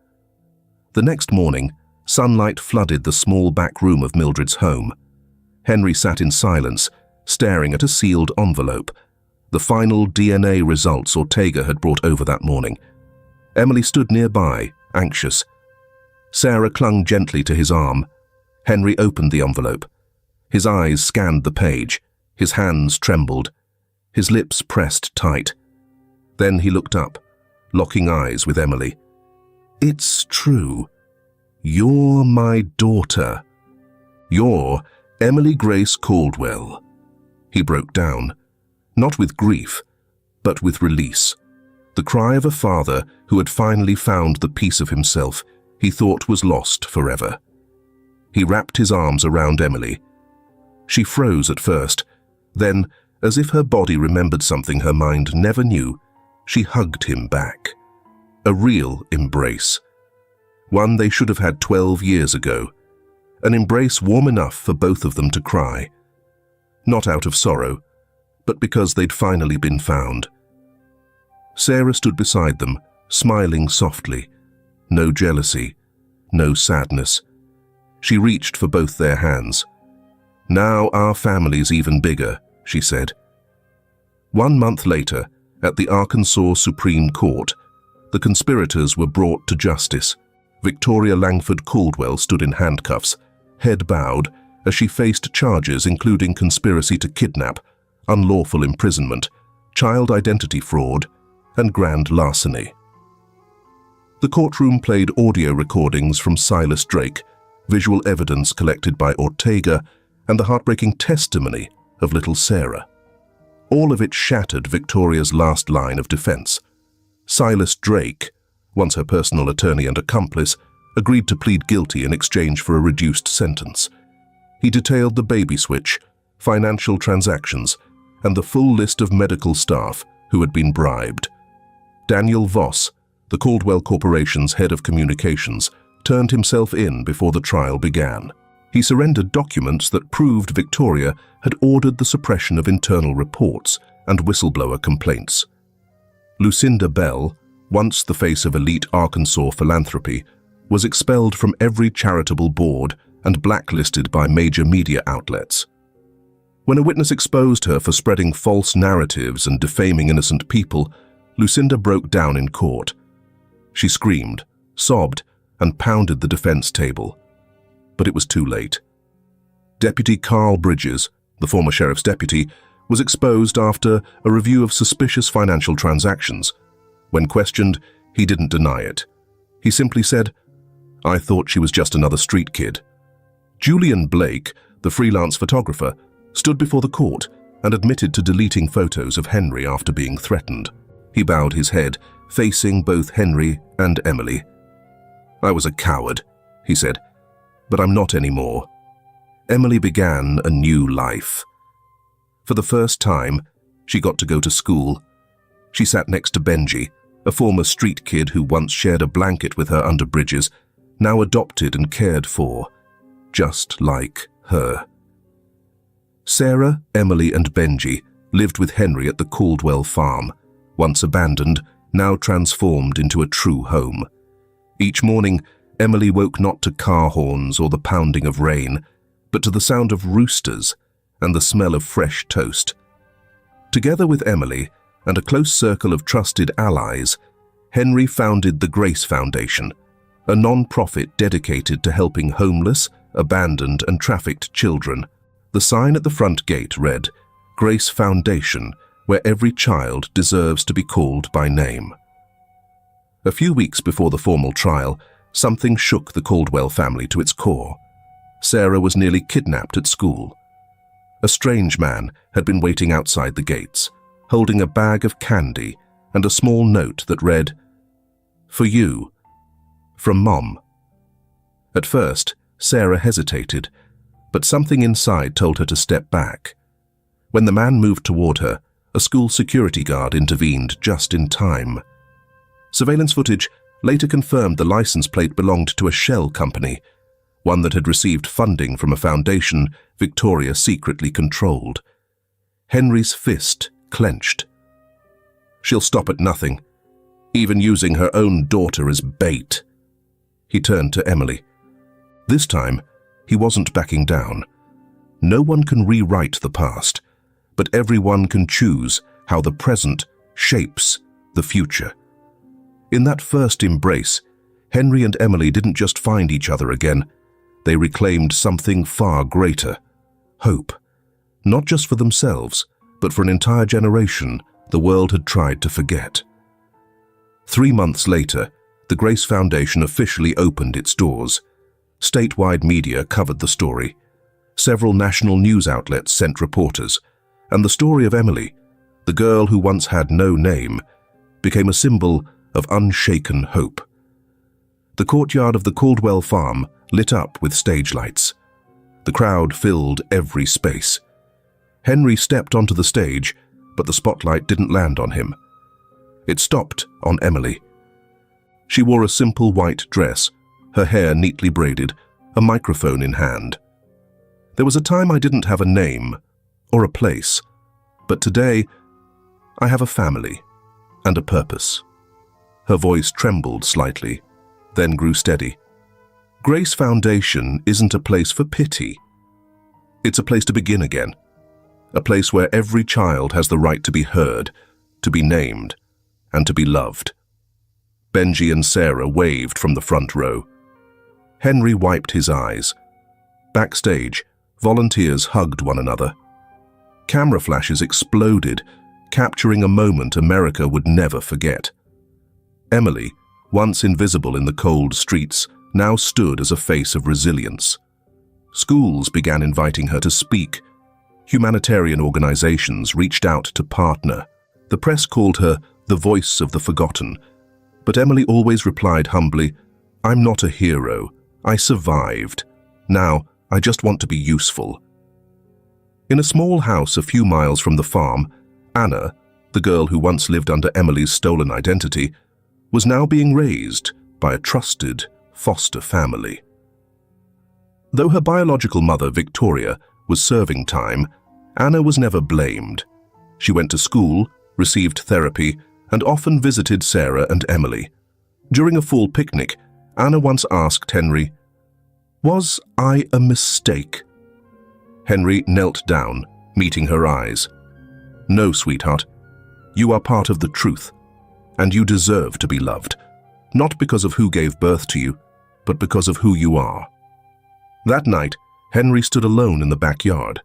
The next morning, sunlight flooded the small back room of Mildred's home. Henry sat in silence, staring at a sealed envelope, the final DNA results Ortega had brought over that morning. Emily stood nearby, anxious. Sarah clung gently to his arm. Henry opened the envelope. His eyes scanned the page. His hands trembled. His lips pressed tight. Then he looked up, locking eyes with Emily. "It's true. "You're my daughter. You're Emily Grace Caldwell." He broke down, not with grief, but with release. The cry of a father who had finally found the piece of himself he thought was lost forever. He wrapped his arms around Emily. She froze at first, then, as if her body remembered something her mind never knew, she hugged him back. A real embrace. One they should have had 12 years ago. An embrace warm enough for both of them to cry. Not out of sorrow, but because they'd finally been found. Sarah stood beside them, smiling softly. No jealousy, no sadness. She reached for both their hands. "Now our family's even bigger," she said. 1 month later, at the Arkansas Supreme Court, the conspirators were brought to justice. Victoria Langford Caldwell stood in handcuffs, head bowed, as she faced charges including conspiracy to kidnap, unlawful imprisonment, child identity fraud, and grand larceny. The courtroom played audio recordings from Silas Drake, visual evidence collected by Ortega, and the heartbreaking testimony of little Sarah. All of it shattered Victoria's last line of defense. Silas Drake, once her personal attorney and accomplice, agreed to plead guilty in exchange for a reduced sentence. He detailed the baby switch, financial transactions, and the full list of medical staff who had been bribed. Daniel Voss, the Caldwell Corporation's head of communications, turned himself in before the trial began. He surrendered documents that proved Victoria had ordered the suppression of internal reports and whistleblower complaints. Lucinda Bell, once the face of elite Arkansas philanthropy, was expelled from every charitable board and blacklisted by major media outlets. When a witness exposed her for spreading false narratives and defaming innocent people, Lucinda broke down in court. She screamed, sobbed, and pounded the defense table. But it was too late. Deputy Carl Bridges, the former sheriff's deputy, was exposed after a review of suspicious financial transactions. When questioned, he didn't deny it. He simply said, "I thought she was just another street kid." Julian Blake, the freelance photographer, stood before the court and admitted to deleting photos of Henry after being threatened. He bowed his head, facing both Henry and Emily. "I was a coward," he said, "but I'm not anymore." Emily began a new life. For the first time, she got to go to school. She sat next to Benji, a former street kid who once shared a blanket with her under Bridges, now adopted and cared for, just like her. Sarah, Emily, and Benji lived with Henry at the Caldwell farm, once abandoned, now transformed into a true home. Each morning, Emily woke not to car horns or the pounding of rain, but to the sound of roosters and the smell of fresh toast. Together with Emily and a close circle of trusted allies, Henry founded the Grace Foundation, a non-profit dedicated to helping homeless, abandoned, and trafficked children. The sign at the front gate read, "Grace Foundation, where every child deserves to be called by name." A few weeks before the formal trial, something shook the Caldwell family to its core. Sarah was nearly kidnapped at school. A strange man had been waiting outside the gates, holding a bag of candy and a small note that read, "For you, from Mom." At first, Sarah hesitated, but something inside told her to step back. When the man moved toward her, a school security guard intervened just in time. Surveillance footage later confirmed the license plate belonged to a shell company, one that had received funding from a foundation Victoria secretly controlled. Henry's fist clenched. "She'll stop at nothing, even using her own daughter as bait." He turned to Emily. This time, he wasn't backing down. No one can rewrite the past, but everyone can choose how the present shapes the future. In that first embrace, Henry and Emily didn't just find each other again. They reclaimed something far greater, hope, not just for themselves, but for an entire generation the world had tried to forget. 3 months later, the Grace Foundation officially opened its doors. Statewide media covered the story. Several national news outlets sent reporters, and the story of Emily, the girl who once had no name, became a symbol of unshaken hope. The courtyard of the Caldwell farm lit up with stage lights. The crowd filled every space. Henry stepped onto the stage, but the spotlight didn't land on him. It stopped on Emily. She wore a simple white dress, her hair neatly braided, a microphone in hand. There was a time I didn't have a name or a place, but today I have a family and a purpose. Her voice trembled slightly, then grew steady. Grace Foundation isn't a place for pity. It's a place to begin again. A place where every child has the right to be heard, to be named, and to be loved. Benji and Sarah waved from the front row. Henry wiped his eyes. Backstage, volunteers hugged one another. Camera flashes exploded, capturing a moment America would never forget. Emily, once invisible in the cold streets, now stood as a face of resilience. Schools began inviting her to speak. Humanitarian organizations reached out to partner. The press called her the voice of the forgotten. But Emily always replied humbly, "I'm not a hero. I survived. Now, I just want to be useful." In a small house a few miles from the farm, Anna, the girl who once lived under Emily's stolen identity, was now being raised by a trusted foster family. Though her biological mother, Victoria, was serving time, Anna was never blamed. She went to school, received therapy, and often visited Sarah and Emily. During a fall picnic, Anna once asked Henry, "Was I a mistake?" Henry knelt down, meeting her eyes. "No, sweetheart. You are part of the truth, and you deserve to be loved, not because of who gave birth to you, but because of who you are." That night, Henry stood alone in the backyard.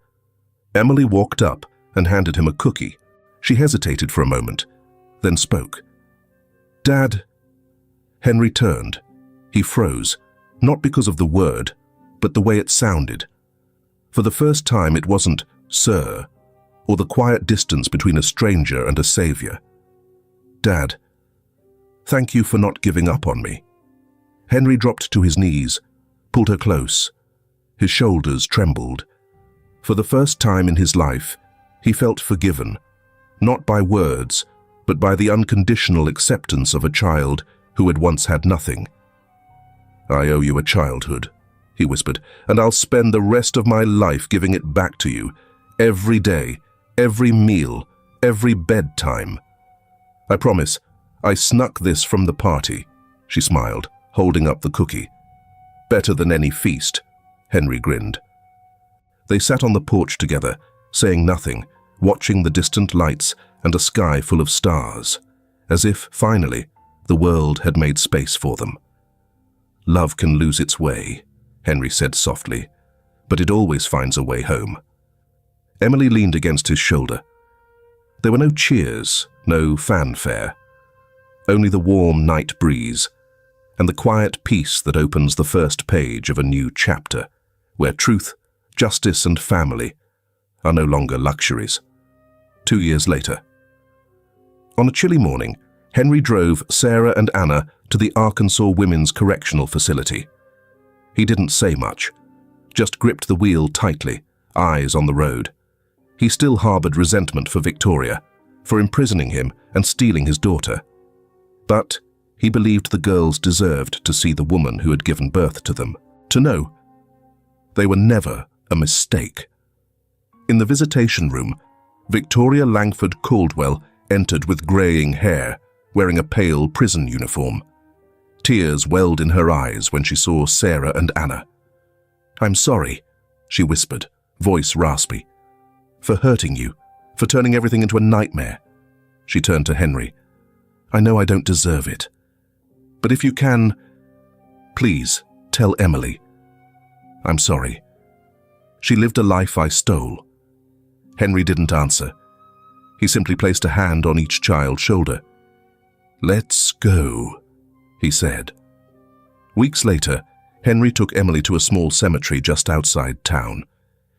Emily walked up and handed him a cookie. She hesitated for a moment, then spoke. "Dad." Henry turned. He froze, not because of the word, but the way it sounded. For the first time, it wasn't "sir," or the quiet distance between a stranger and a savior. "Dad, thank you for not giving up on me." Henry dropped to his knees, pulled her close. His shoulders trembled. For the first time in his life, he felt forgiven, not by words, but by the unconditional acceptance of a child who had once had nothing. "I owe you a childhood," he whispered, "and I'll spend the rest of my life giving it back to you, every day, every meal, every bedtime. I promise, I snuck this from the party," she smiled, holding up the cookie. "Better than any feast," Henry grinned. They sat on the porch together, saying nothing, watching the distant lights and a sky full of stars, as if, finally, the world had made space for them. "Love can lose its way," Henry said softly, "but it always finds a way home." Emily leaned against his shoulder. There were no cheers, no fanfare, only the warm night breeze and the quiet peace that opens the first page of a new chapter, where truth, justice, and family are no longer luxuries. 2 years later. On a chilly morning, Henry drove Sarah and Anna to the Arkansas Women's Correctional Facility. He didn't say much, just gripped the wheel tightly, eyes on the road. He still harbored resentment for Victoria, for imprisoning him and stealing his daughter. But he believed the girls deserved to see the woman who had given birth to them, to know they were never a mistake. In the visitation room, Victoria Langford Caldwell entered with graying hair, wearing a pale prison uniform. Tears welled in her eyes when she saw Sarah and Anna. "I'm sorry," she whispered, voice raspy, "for hurting you, for turning everything into a nightmare." She turned to Henry. "I know I don't deserve it. But if you can, please tell Emily. I'm sorry. She lived a life I stole." Henry didn't answer. He simply placed a hand on each child's shoulder. "Let's go," he said. Weeks later, Henry took Emily to a small cemetery just outside town.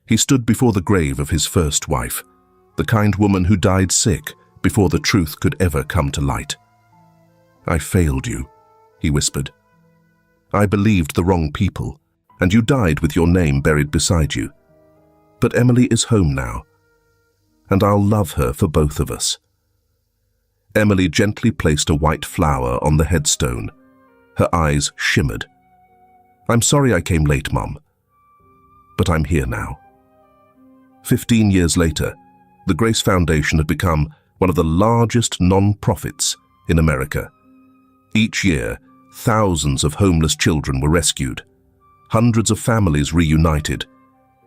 He stood before the grave of his first wife, the kind woman who died sick before the truth could ever come to light. "I failed you," he whispered. "I believed the wrong people, and you died with your name buried beside you. But Emily is home now, and I'll love her for both of us." Emily gently placed a white flower on the headstone. Her eyes shimmered. "I'm sorry I came late, Mum, but I'm here now." 15 years later, the Grace Foundation had become one of the largest non-profits in America. Each year, thousands of homeless children were rescued. Hundreds of families reunited.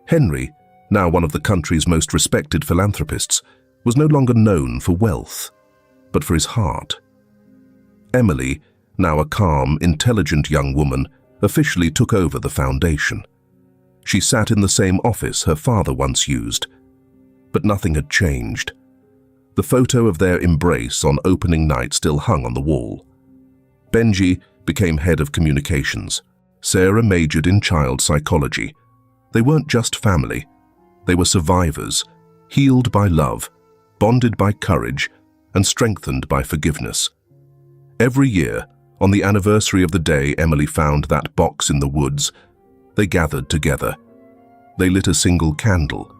Henry, now one of the country's most respected philanthropists, was no longer known for wealth, but for his heart. Emily, now a calm, intelligent young woman, officially took over the foundation. She sat in the same office her father once used, but nothing had changed. The photo of their embrace on opening night still hung on the wall. Benji became head of communications. Sarah majored in child psychology. They weren't just family. They were survivors, healed by love, bonded by courage, and strengthened by forgiveness. Every year, on the anniversary of the day Emily found that box in the woods, they gathered together. They lit a single candle.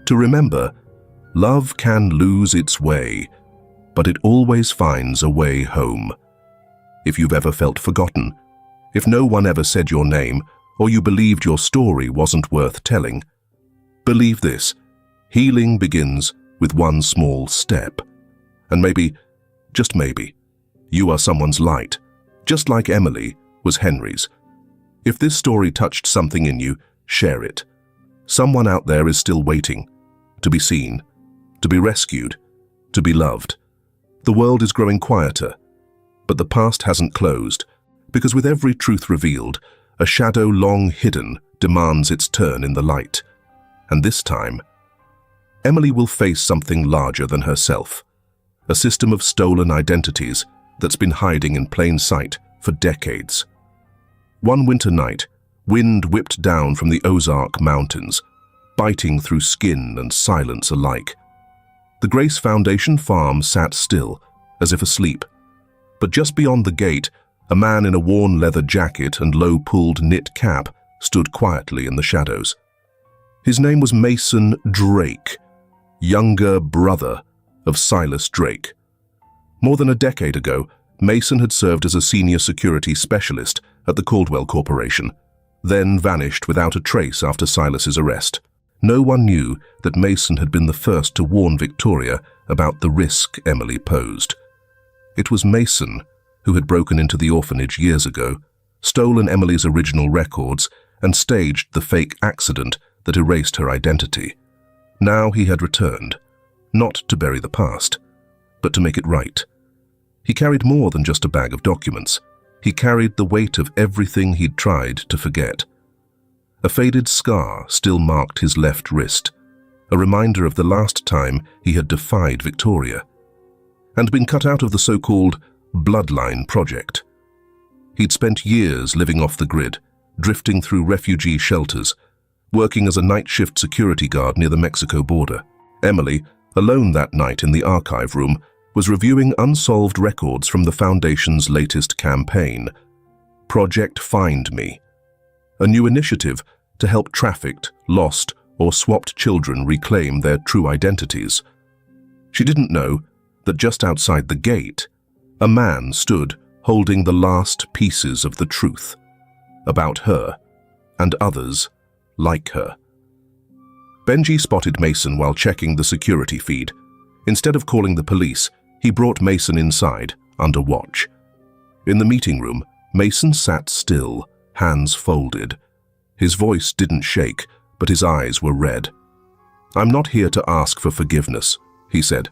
To remember, love can lose its way, but it always finds a way home. If you've ever felt forgotten, if no one ever said your name, or you believed your story wasn't worth telling, believe this: healing begins with one small step. And maybe, just maybe, you are someone's light, just like Emily was Henry's. If this story touched something in you, share it. Someone out there is still waiting to be seen, to be rescued, to be loved. The world is growing quieter, but the past hasn't closed, because with every truth revealed, a shadow long hidden demands its turn in the light. And this time, Emily will face something larger than herself, a system of stolen identities that's been hiding in plain sight for decades. One winter night, wind whipped down from the Ozark Mountains, biting through skin and silence alike. The Grace Foundation farm sat still, as if asleep. But just beyond the gate, a man in a worn leather jacket and low-pulled knit cap stood quietly in the shadows. His name was Mason Drake, younger brother of Silas Drake. More than a decade ago, Mason had served as a senior security specialist at the Caldwell Corporation, then vanished without a trace after Silas's arrest. No one knew that Mason had been the first to warn Victoria about the risk Emily posed. It was Mason who had broken into the orphanage years ago, stolen Emily's original records, and staged the fake accident that erased her identity. Now he had returned, not to bury the past, but to make it right. He carried more than just a bag of documents. He carried the weight of everything he'd tried to forget. A faded scar still marked his left wrist, a reminder of the last time he had defied Victoria, and been cut out of the so-called Bloodline Project. He'd spent years living off the grid, drifting through refugee shelters, working as a night shift security guard near the Mexico border. Emily, alone that night in the archive room, was reviewing unsolved records from the Foundation's latest campaign, Project Find Me, a new initiative to help trafficked, lost, or swapped children reclaim their true identities. She didn't know that just outside the gate, a man stood holding the last pieces of the truth about her and others like her. Benji spotted Mason while checking the security feed. Instead of calling the police, he brought Mason inside, under watch. In the meeting room, Mason sat still, hands folded. His voice didn't shake, but his eyes were red. "I'm not here to ask for forgiveness," he said.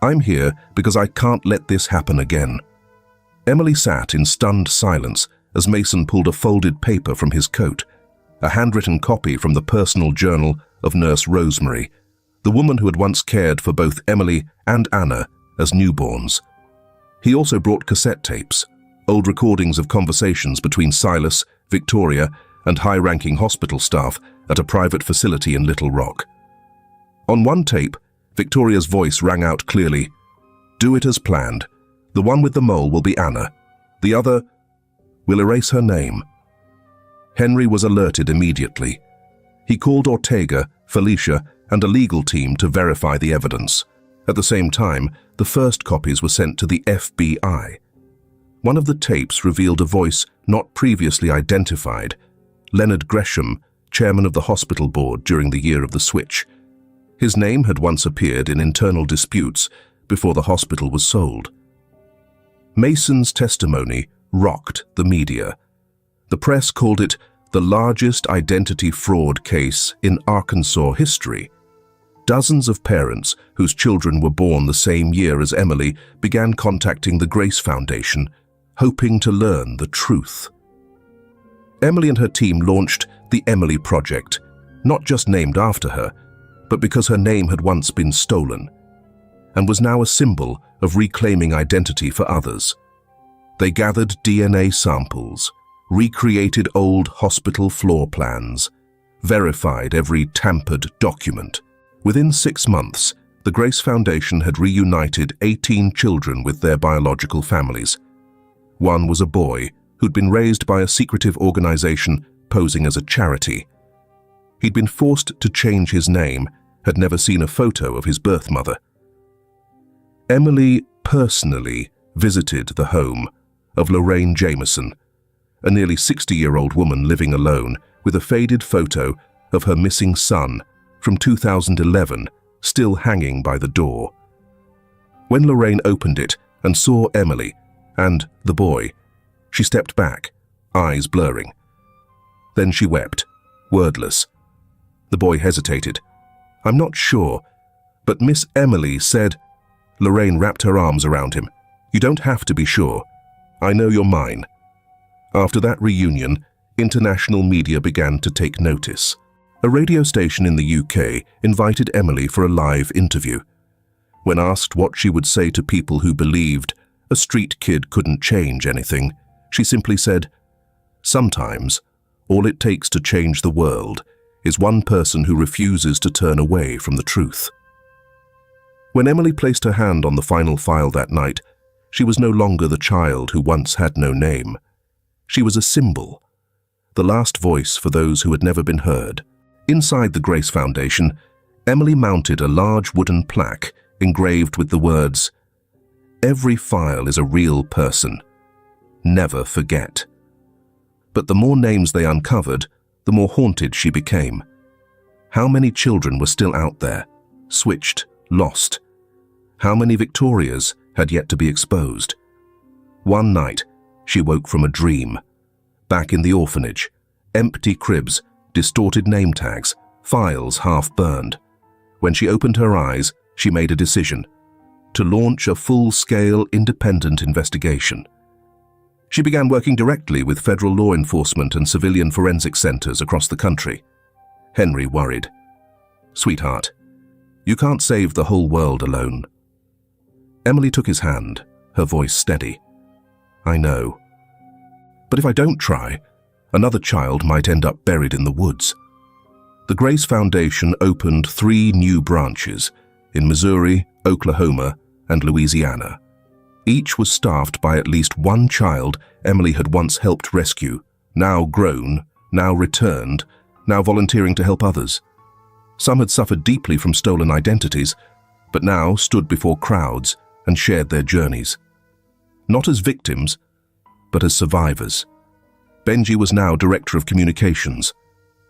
"I'm here because I can't let this happen again." Emily sat in stunned silence as Mason pulled a folded paper from his coat, a handwritten copy from the personal journal of Nurse Rosemary, the woman who had once cared for both Emily and Anna as newborns. He also brought cassette tapes, old recordings of conversations between Silas, Victoria, and high-ranking hospital staff at a private facility in Little Rock. On one tape, Victoria's voice rang out clearly, "Do it as planned. The one with the mole will be Anna. The other will erase her name." Henry was alerted immediately. He called Ortega, Felicia, and a legal team to verify the evidence. At the same time, the first copies were sent to the FBI. One of the tapes revealed a voice not previously identified, Leonard Gresham, chairman of the hospital board during the year of the switch. His name had once appeared in internal disputes before the hospital was sold. Mason's testimony rocked the media. The press called it the largest identity fraud case in Arkansas history. Dozens of parents whose children were born the same year as Emily began contacting the Grace Foundation, hoping to learn the truth. Emily and her team launched the Emily Project, not just named after her, but because her name had once been stolen, and was now a symbol of reclaiming identity for others. They gathered DNA samples, recreated old hospital floor plans, verified every tampered document. Within 6 months, the Grace Foundation had reunited 18 children with their biological families. One was a boy who'd been raised by a secretive organization posing as a charity. He'd been forced to change his name, had never seen a photo of his birth mother. Emily personally visited the home of Lorraine Jameson, a nearly 60-year-old woman living alone with a faded photo of her missing son from 2011 still hanging by the door. When Lorraine opened it and saw Emily and the boy, she stepped back, eyes blurring. Then she wept, wordless. The boy hesitated. "I'm not sure, but Miss Emily said..." Lorraine wrapped her arms around him. "You don't have to be sure. I know you're mine." After that reunion, international media began to take notice. A radio station in the UK invited Emily for a live interview. When asked what she would say to people who believed a street kid couldn't change anything, she simply said, "Sometimes, all it takes to change the world is one person who refuses to turn away from the truth." When Emily placed her hand on the final file that night, she was no longer the child who once had no name. She was a symbol, the last voice for those who had never been heard. Inside the Grace Foundation, Emily mounted a large wooden plaque engraved with the words, "Every file is a real person. Never forget." But the more names they uncovered, the more haunted she became. How many children were still out there, switched, lost? How many Victorias had yet to be exposed? One night, she woke from a dream. Back in the orphanage, empty cribs, distorted name tags, files half burned. When she opened her eyes, she made a decision: to launch a full-scale independent investigation. She began working directly with federal law enforcement and civilian forensic centers across the country. Henry worried. "Sweetheart, you can't save the whole world alone." Emily took his hand, her voice steady. "I know. But if I don't try, another child might end up buried in the woods." The Grace Foundation opened 3 new branches in Missouri, Oklahoma, and Louisiana. Each was staffed by at least one child Emily had once helped rescue, now grown, now returned, now volunteering to help others. Some had suffered deeply from stolen identities, but now stood before crowds and shared their journeys. Not as victims, but as survivors. Benji was now Director of Communications.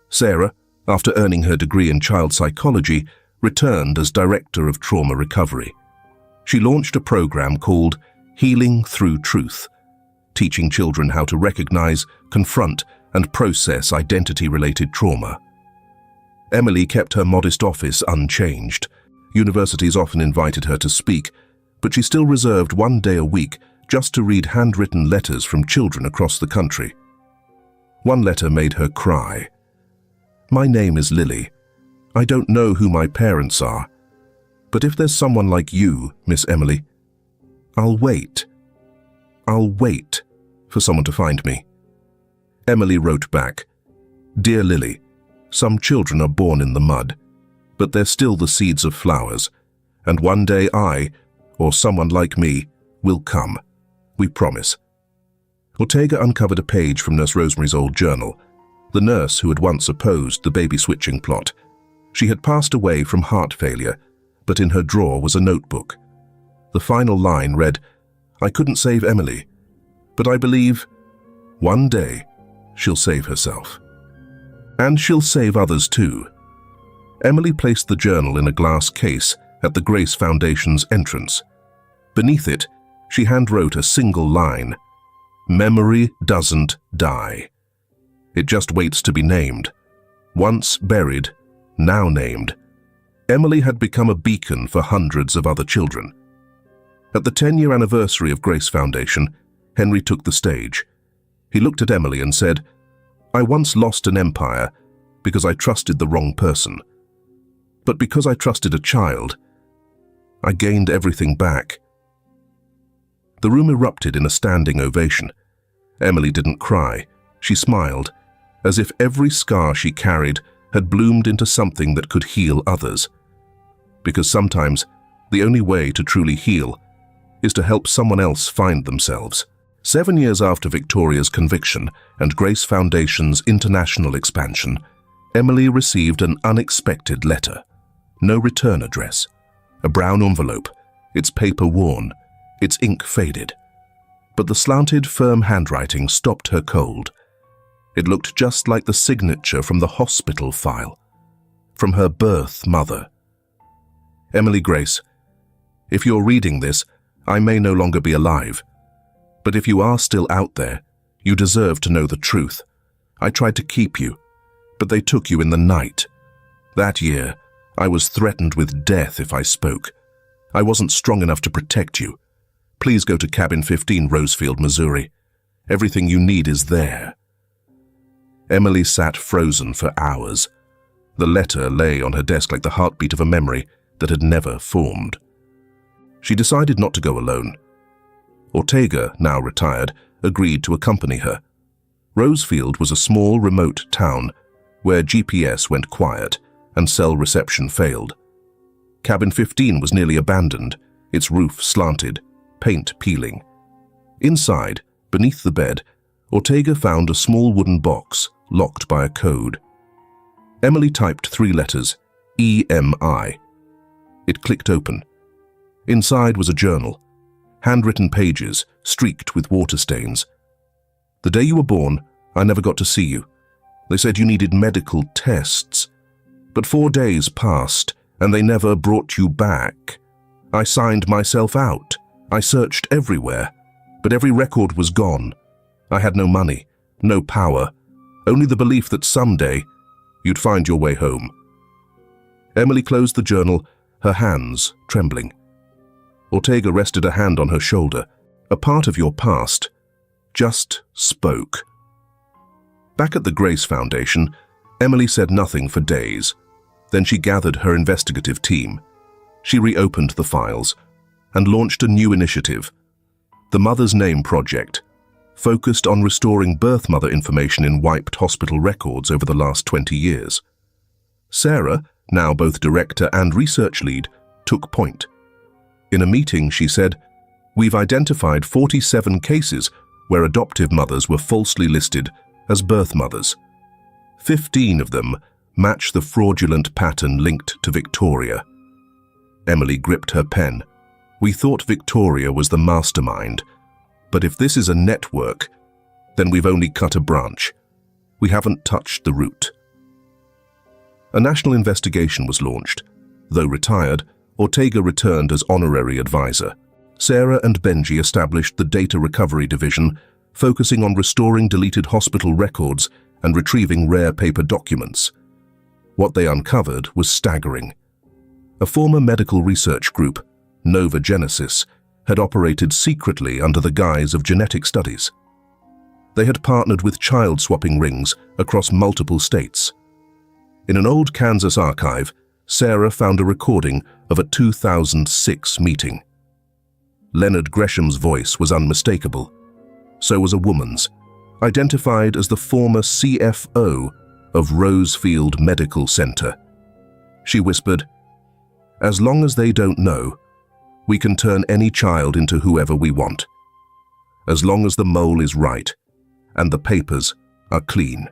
Sarah, after earning her degree in child psychology, returned as Director of Trauma Recovery. She launched a program called Healing Through Truth, teaching children how to recognize, confront, and process identity-related trauma. Emily kept her modest office unchanged. Universities often invited her to speak, but she still reserved 1 day a week just to read handwritten letters from children across the country. One letter made her cry. "My name is Lily. I don't know who my parents are. But if there's someone like you, Miss Emily, I'll wait. I'll wait." for someone to find me. Emily wrote back, "Dear Lily, some children are born in the mud, but they're still the seeds of flowers, and one day I, or someone like me, will come. We promise." Ortega uncovered a page from Nurse Rosemary's old journal, the nurse who had once opposed the baby switching plot. She had passed away from heart failure, but in her drawer was a notebook. The final line read, "I couldn't save Emily, but I believe one day she'll save herself. And she'll save others too." Emily placed the journal in a glass case at the Grace Foundation's entrance. Beneath it, she handwrote a single line, "Memory doesn't die. It just waits to be named. Once buried, now named." Emily had become a beacon for hundreds of other children. At the 10-year anniversary of Grace Foundation, Henry took the stage. He looked at Emily and said, "I once lost an empire because I trusted the wrong person. But because I trusted a child, I gained everything back." The room erupted in a standing ovation. Emily didn't cry. She smiled, as if every scar she carried had bloomed into something that could heal others. Because sometimes the only way to truly heal is to help someone else find themselves. 7 years after Victoria's conviction and Grace Foundation's international expansion, Emily received an unexpected letter. No return address. A brown envelope, its paper worn, its ink faded. But the slanted, firm handwriting stopped her cold. It looked just like the signature from the hospital file, from her birth mother. "Emily Grace, if you're reading this, I may no longer be alive. But if you are still out there, you deserve to know the truth. I tried to keep you, but they took you in the night. That year, I was threatened with death if I spoke. I wasn't strong enough to protect you. Please go to Cabin 15, Rosefield, Missouri. Everything you need is there." Emily sat frozen for hours. The letter lay on her desk like the heartbeat of a memory that had never formed. She decided not to go alone. Ortega, now retired, agreed to accompany her. Rosefield was a small, remote town where GPS went quiet and cell reception failed. Cabin 15 was nearly abandoned, its roof slanted, paint peeling. Inside, beneath the bed, Ortega found a small wooden box locked by a code. Emily typed 3 letters, EMI. It clicked open. Inside was a journal, handwritten pages streaked with water stains. "The day you were born, I never got to see you. They said you needed medical tests. But 4 days passed, and they never brought you back. I signed myself out. I searched everywhere, but every record was gone. I had no money, no power, only the belief that someday you'd find your way home." Emily closed the journal, her hands trembling. Ortega rested a hand on her shoulder. "A part of your past just spoke." Back at the Grace Foundation, Emily said nothing for days. Then she gathered her investigative team. She reopened the files and launched a new initiative, the Mother's Name Project, focused on restoring birth mother information in wiped hospital records over the last 20 years. Sarah, now both director and research lead, took point. In a meeting, she said, "We've identified 47 cases where adoptive mothers were falsely listed as birth mothers. 15 of them match the fraudulent pattern linked to Victoria." Emily gripped her pen. "We thought Victoria was the mastermind, but if this is a network, then we've only cut a branch. We haven't touched the root." A national investigation was launched. Though retired, Ortega returned as honorary advisor. Sarah and Benji established the Data Recovery Division, focusing on restoring deleted hospital records and retrieving rare paper documents. What they uncovered was staggering. A former medical research group, Nova Genesis, had operated secretly under the guise of genetic studies. They had partnered with child-swapping rings across multiple states. In an old Kansas archive, Sarah found a recording of a 2006 meeting. Leonard Gresham's voice was unmistakable. so was a woman's, identified as the former CFO of Rosefield Medical Center. She whispered, "As long as they don't know, we can turn any child into whoever we want. As long as the mole is right and the papers are clean."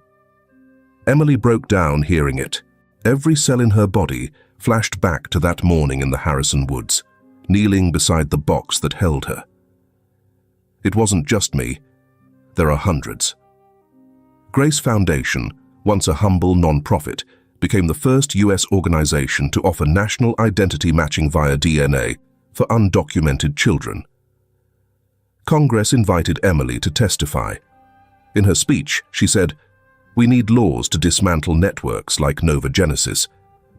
Emily broke down hearing it. Every cell in her body flashed back to that morning in the Harrison Woods, kneeling beside the box that held her. It wasn't just me. There are hundreds. Grace Foundation, once a humble non-profit, became the first U.S. organization to offer national identity matching via DNA for undocumented children. Congress invited Emily to testify. In her speech, she said, "We need laws to dismantle networks like Nova Genesis,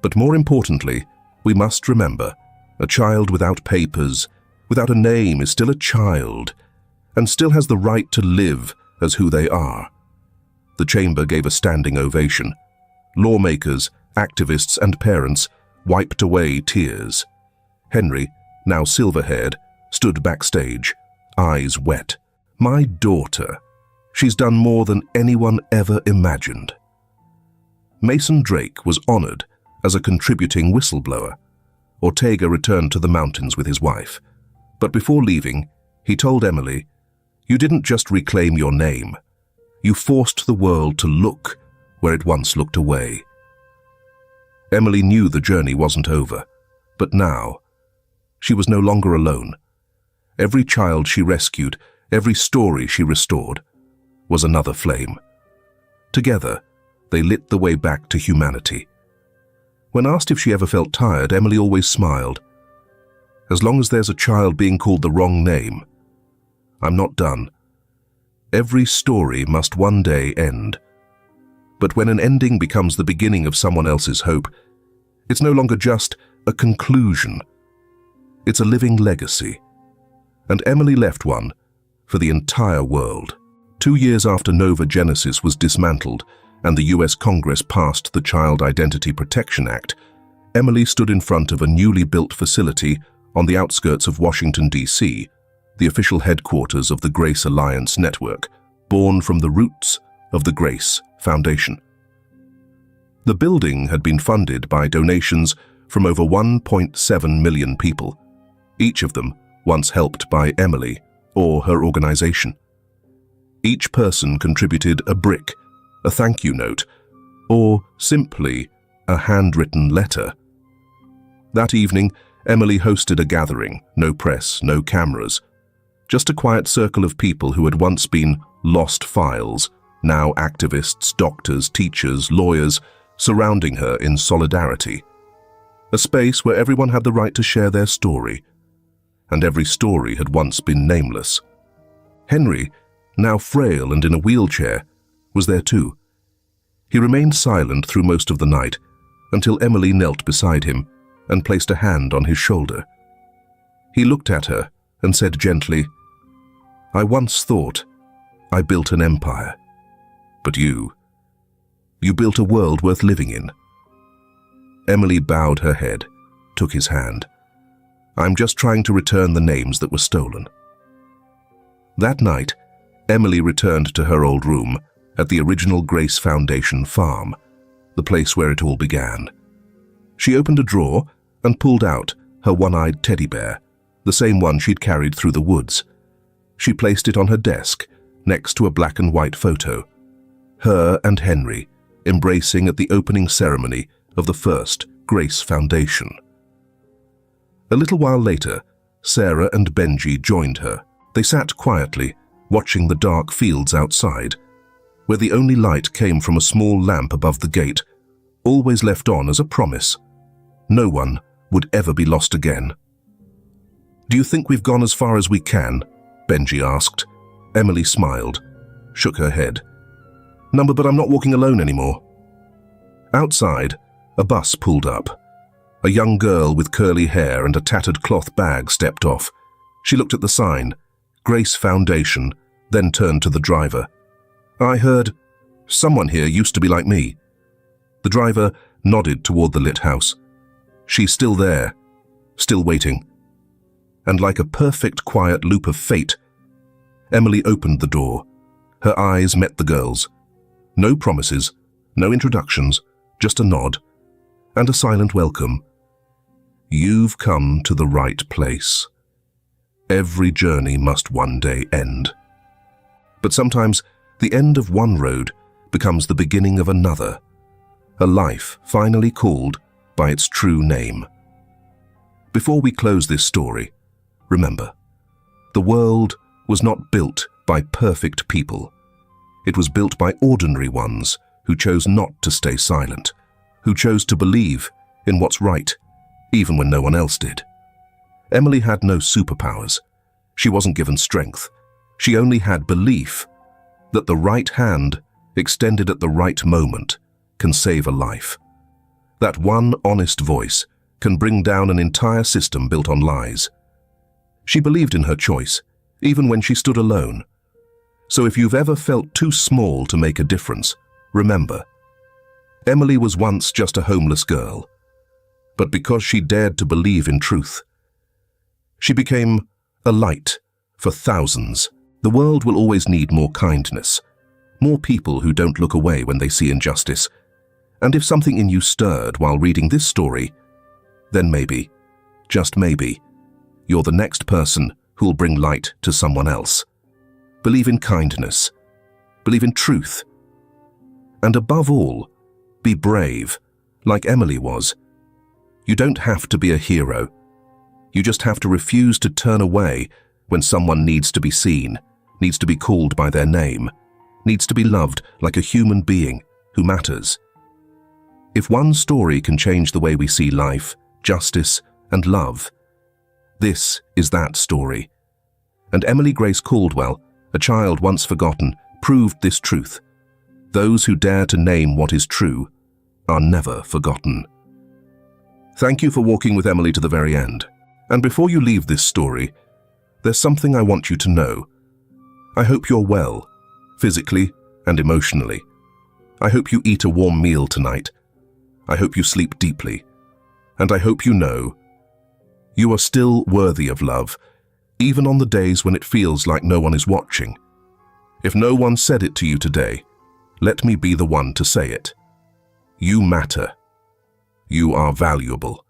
but more importantly, we must remember, a child without papers, without a name is still a child, and still has the right to live as who they are." The chamber gave a standing ovation. Lawmakers, activists, and parents wiped away tears. Henry, now silver-haired, stood backstage, eyes wet. "My daughter. She's done more than anyone ever imagined." Mason Drake was honored as a contributing whistleblower. Ortega returned to the mountains with his wife. But before leaving, he told Emily, "You didn't just reclaim your name. You forced the world to look where it once looked away." Emily knew the journey wasn't over, but now, she was no longer alone. Every child she rescued, every story she restored, was another flame. Together, they lit the way back to humanity. When asked if she ever felt tired, Emily always smiled. "As long as there's a child being called the wrong name, I'm not done. Every story must one day end. But when an ending becomes the beginning of someone else's hope, it's no longer just a conclusion. It's a living legacy." And Emily left one for the entire world. 2 years after Nova Genesis was dismantled and the US Congress passed the Child Identity Protection Act, Emily stood in front of a newly built facility on the outskirts of Washington, D.C., the official headquarters of the Grace Alliance Network, born from the roots of the Grace Foundation. The building had been funded by donations from over 1.7 million people, each of them once helped by Emily or her organization. Each person contributed a brick, a thank you note, or simply a handwritten letter. That evening, Emily hosted a gathering, no press, no cameras, just a quiet circle of people who had once been lost files, now activists, doctors, teachers, lawyers, surrounding her in solidarity. A space where everyone had the right to share their story, and every story had once been nameless. Henry, now frail and in a wheelchair, was there too. He remained silent through most of the night, until Emily knelt beside him and placed a hand on his shoulder. He looked at her and said gently, "I once thought I built an empire, but you built a world worth living in." Emily bowed her head, took his hand. "I'm just trying to return the names that were stolen." That night, Emily returned to her old room at the original Grace Foundation farm, the place where it all began. She opened a drawer and pulled out her one-eyed teddy bear, the same one she'd carried through the woods. She placed it on her desk, next to a black and white photo, her and Henry embracing at the opening ceremony of the first Grace Foundation. A little while later, Sarah and Benji joined her. They sat quietly, watching the dark fields outside, where the only light came from a small lamp above the gate, always left on as a promise. No one would ever be lost again. "Do you think we've gone as far as we can?" Benji asked. Emily smiled, shook her head. "No, but I'm not walking alone anymore." Outside, a bus pulled up. A young girl with curly hair and a tattered cloth bag stepped off. She looked at the sign, Grace Foundation, then turned to the driver. "I heard someone here used to be like me." The driver nodded toward the lit house. "She's still there, still waiting." And like a perfect quiet loop of fate, Emily opened the door. Her eyes met the girls. No promises, no introductions, just a nod and a silent welcome. You've come to the right place. Every journey must one day end. But sometimes the end of one road becomes the beginning of another, a life finally called by its true name. Before we close this story, remember, the world was not built by perfect people. It was built by ordinary ones who chose not to stay silent, who chose to believe in what's right, even when no one else did. Emily had no superpowers. She wasn't given strength. She only had belief that the right hand, extended at the right moment, can save a life. That one honest voice can bring down an entire system built on lies. She believed in her choice, even when she stood alone. So if you've ever felt too small to make a difference, remember, Emily was once just a homeless girl. But because she dared to believe in truth, she became a light for thousands. The world will always need more kindness, more people who don't look away when they see injustice. And if something in you stirred while reading this story, then maybe, just maybe, you're the next person who'll bring light to someone else. Believe in kindness, believe in truth, and above all, be brave, like Emily was. You don't have to be a hero. You just have to refuse to turn away when someone needs to be seen, needs to be called by their name, needs to be loved like a human being who matters. If one story can change the way we see life, justice, and love, this is that story. And Emily Grace Caldwell, a child once forgotten, proved this truth. Those who dare to name what is true are never forgotten. Thank you for walking with Emily to the very end. And before you leave this story, there's something I want you to know. I hope you're well, physically and emotionally. I hope you eat a warm meal tonight. I hope you sleep deeply. And I hope you know you are still worthy of love, even on the days when it feels like no one is watching. If no one said it to you today, let me be the one to say it. You matter. You are valuable.